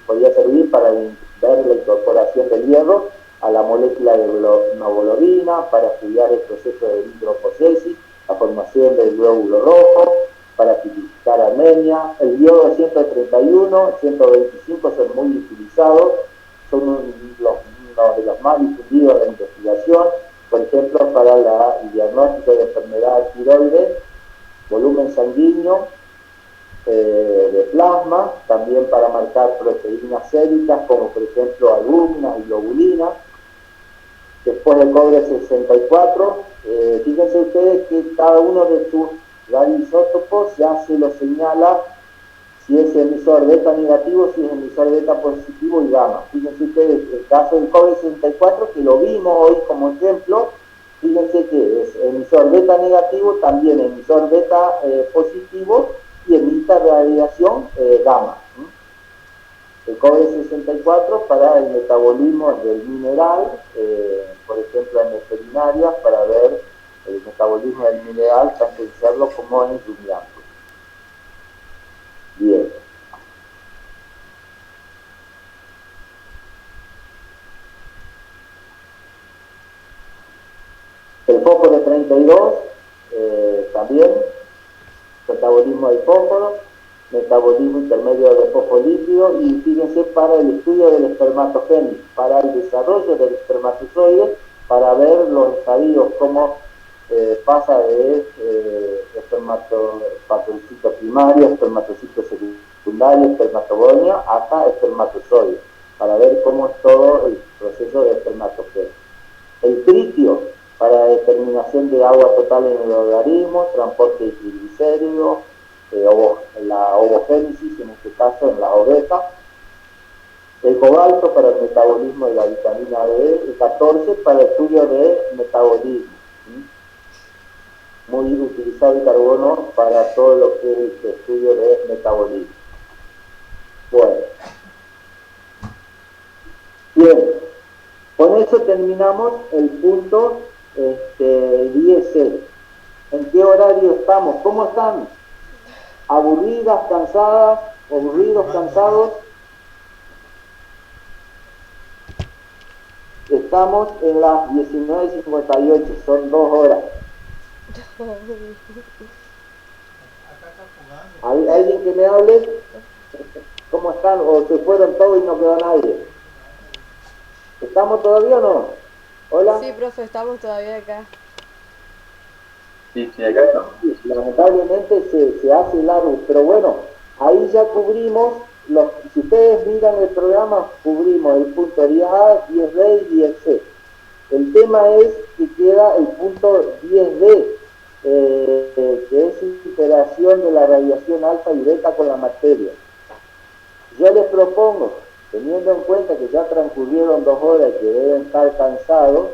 podría servir para ver la incorporación del hierro a la molécula de hemoglobina, para estudiar el proceso de eritropoyesis, la formación del glóbulo rojo, para tipificar anemia. El yodo 131, 125 son muy utilizados, son uno de los más difundidos de la investigación, por ejemplo, para el diagnóstico de enfermedad tiroides, volumen sanguíneo, de plasma, también para marcar proteínas séricas como por ejemplo albúminas y globulinas, Después el cobre 64, fíjense ustedes que cada uno de sus radioisótopos ya se lo señala si es emisor beta negativo, si es emisor beta positivo y gamma. Fíjense ustedes, el caso del cobre 64, que lo vimos hoy como ejemplo, fíjense que es emisor beta negativo, también emisor beta positivo y emite radiación gamma. El cobre 64 para el metabolismo del mineral, por ejemplo en veterinarias, para ver el metabolismo del mineral, tangenciarlo como en rumiantes. Bien. El fósforo 32, también, metabolismo del fósforo, metabolismo intermedio de fosfolípido, y fíjense para el estudio del espermatogénesis, para el desarrollo del espermatozoide, para ver los estadios, cómo pasa de espermatocito primario, espermatocito secundario, espermatogonia, hasta espermatozoide, para ver cómo es todo el proceso de espermatogénesis. El tritio, para determinación de agua total en el organismo, transporte de triglicéridos, la ovogénesis, en este caso en la oveja. El cobalto para el metabolismo de la vitamina D, el 14 para el estudio de metabolismo. Muy utilizado el carbono para todo lo que es el estudio de metabolismo. Bueno. Bien. Con eso terminamos el punto 10C. ¿En qué horario estamos? ¿Cómo están? ¿Aburridas, cansadas? ¿Aburridos, cansados? Estamos en las 19:58, son 2 horas. ¿Hay alguien que me hable? ¿Cómo están? ¿O se fueron todos y no quedó nadie? ¿Estamos todavía o no? ¿Hola? Sí, profe, estamos todavía acá. Sí, acá estamos. Lamentablemente se hace largo, pero bueno, ahí ya cubrimos, si ustedes miran el programa, cubrimos el punto 10A, 10B y 10C. El tema es que queda el punto 10D, que es interacción de la radiación alfa y beta con la materia. Yo les propongo, teniendo en cuenta que ya transcurrieron 2 horas y que deben estar cansados,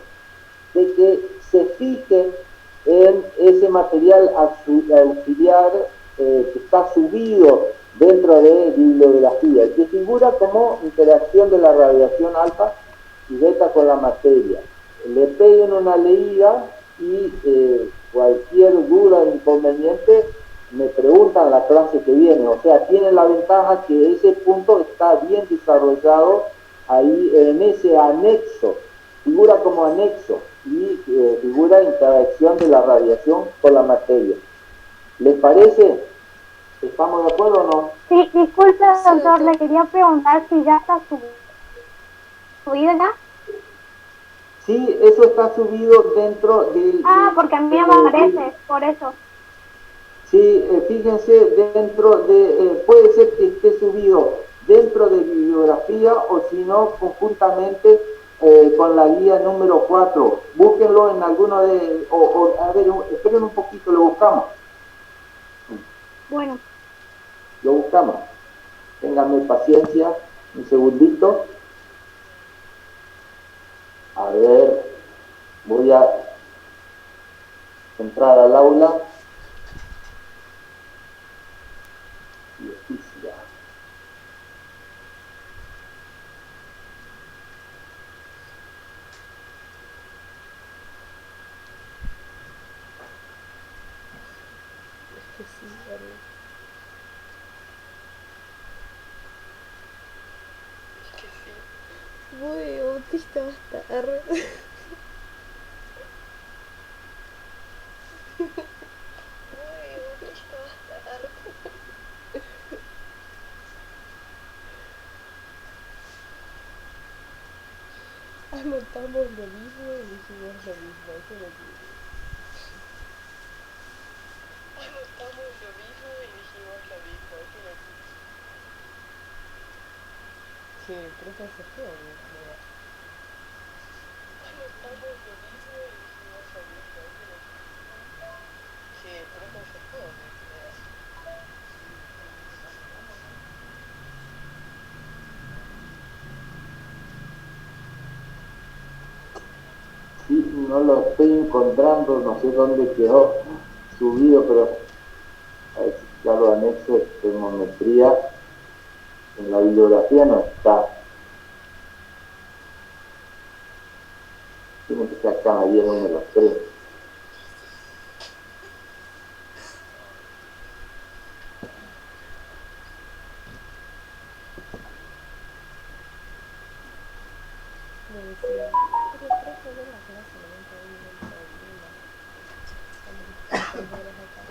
de que se fijen en ese material auxiliar que está subido dentro de bibliografía, que figura como interacción de la radiación alfa y beta con la materia. Le peguen una leída y cualquier duda o inconveniente me preguntan la clase que viene. O sea, tiene la ventaja que ese punto está bien desarrollado ahí en ese anexo, figura como anexo y figura interacción de la radiación con la materia. ¿Les parece? ¿Estamos de acuerdo o no? Sí, disculpe, Sí, doctor, doctor. le quería preguntar si ya está subido ya. Sí, eso está subido dentro del... Porque a mí me aparece, por eso. Sí, fíjense, dentro de... puede ser que esté subido dentro de bibliografía o si no, conjuntamente con la guía número 4. Búsquenlo en alguno de... a ver, esperen un poquito, lo buscamos. Bueno. Lo buscamos. Ténganme paciencia, un segundito. A ver, voy a entrar al aula. Justicia. Es que sí, ¿verdad? Voy, autista, basta. Arre. Anotamos lo mismo y dijimos lo mismo. Eso es lo que... Anotamos lo mismo y dijimos lo mismo. Eso es lo que... Sí, profe, se fue. Sí, no lo estoy encontrando, no sé dónde quedó subido, pero a ver si ya lo anexo de termometría. En la bibliografía no está. Tiene que estar acá en la guía número 3. Le decía, pero profe, de la clase, no me puedo ir en problema. Estamos 3 horas acá.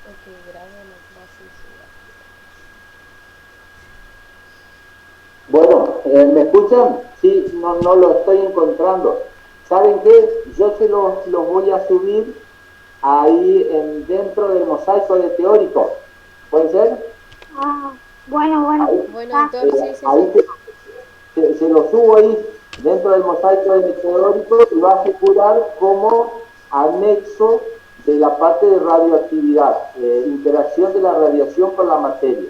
Ok, grabo la clase y suba. Bueno, ¿me escuchan? Sí, no lo estoy encontrando. ¿Saben qué? Yo se los voy a subir ahí dentro del mosaico de teórico. ¿Puede ser? Ah, bueno, Bueno, está. doctor, sí, sí, Ahí sí. se lo subo ahí dentro del mosaico de teórico y va a figurar como anexo de la parte de radioactividad, interacción de la radiación con la materia.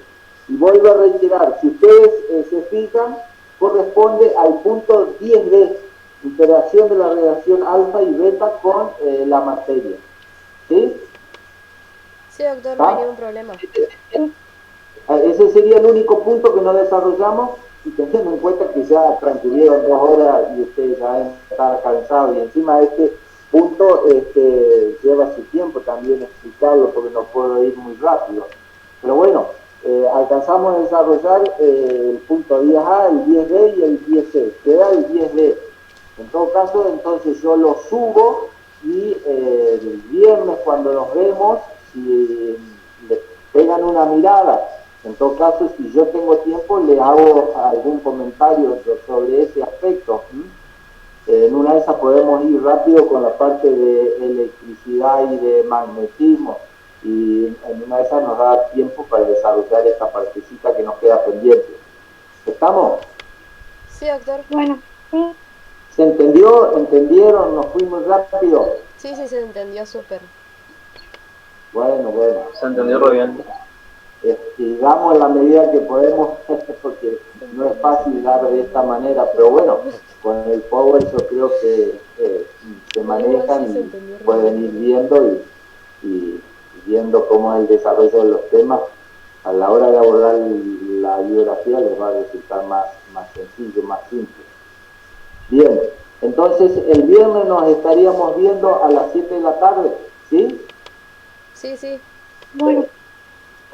Y vuelvo a reiterar, si ustedes se fijan, corresponde al punto 10D, interacción de la radiación alfa y beta con la materia. ¿Sí? Sí, doctor, no hay ¿Está? ningún problema. Ese sería el único punto que no desarrollamos y teniendo en cuenta que ya transcurrieron 2 horas y ustedes ya deben estar cansados y encima este punto lleva su tiempo también explicarlo porque no puedo ir muy rápido. Pero bueno, alcanzamos a desarrollar el punto 10A, el 10B y el 10C. Queda el 10D. En todo caso, entonces yo lo subo y el viernes cuando nos vemos, si le pegan una mirada, en todo caso, si yo tengo tiempo, le hago algún comentario sobre ese aspecto. En una de esas podemos ir rápido con la parte de electricidad y de magnetismo. Y en una de esas nos da tiempo para desarrollar esta partecita que nos queda pendiente. ¿Estamos? Sí, doctor. Bueno, sí. ¿Se entendió? ¿Entendieron? ¿Nos fuimos rápido? Sí, sí, se entendió súper. Bueno. Se entendió re bien. Y damos en la medida que podemos, porque no es fácil dar de esta manera, pero bueno, con el Power yo creo que se manejan y pueden ir viendo y viendo cómo es el desarrollo de los temas. A la hora de abordar la bibliografía les va a resultar más sencillo, más simple. Bien, entonces el viernes nos estaríamos viendo a las 7 de la tarde, ¿sí? Sí, sí. Bueno,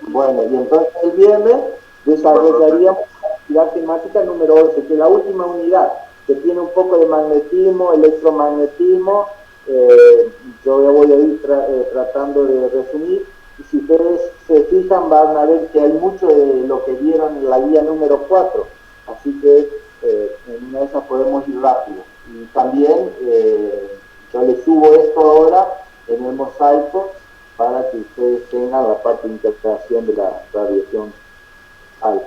Bueno, y entonces el viernes desarrollaríamos la actividad temática número 11, que es la última unidad, que tiene un poco de magnetismo, electromagnetismo. Yo voy a ir tratando de resumir, y si ustedes se fijan van a ver que hay mucho de lo que vieron en la guía número 4, así que en una de esas podemos ir rápido. Y también yo les subo esto ahora en el mosaico, para que ustedes tengan la parte de interpretación de la radiación alfa.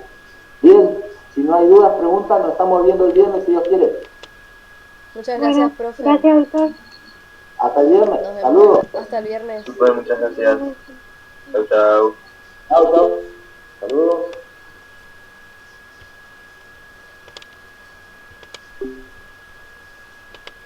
Bien, si no hay dudas, preguntas, nos estamos viendo el viernes si Dios quiere. Muchas gracias, bueno, profe. gracias, doctor. Hasta el viernes, Nos vemos saludos. hasta el viernes. Super, muchas gracias. Bueno. Chau, chau. Chao, chao. Saludos.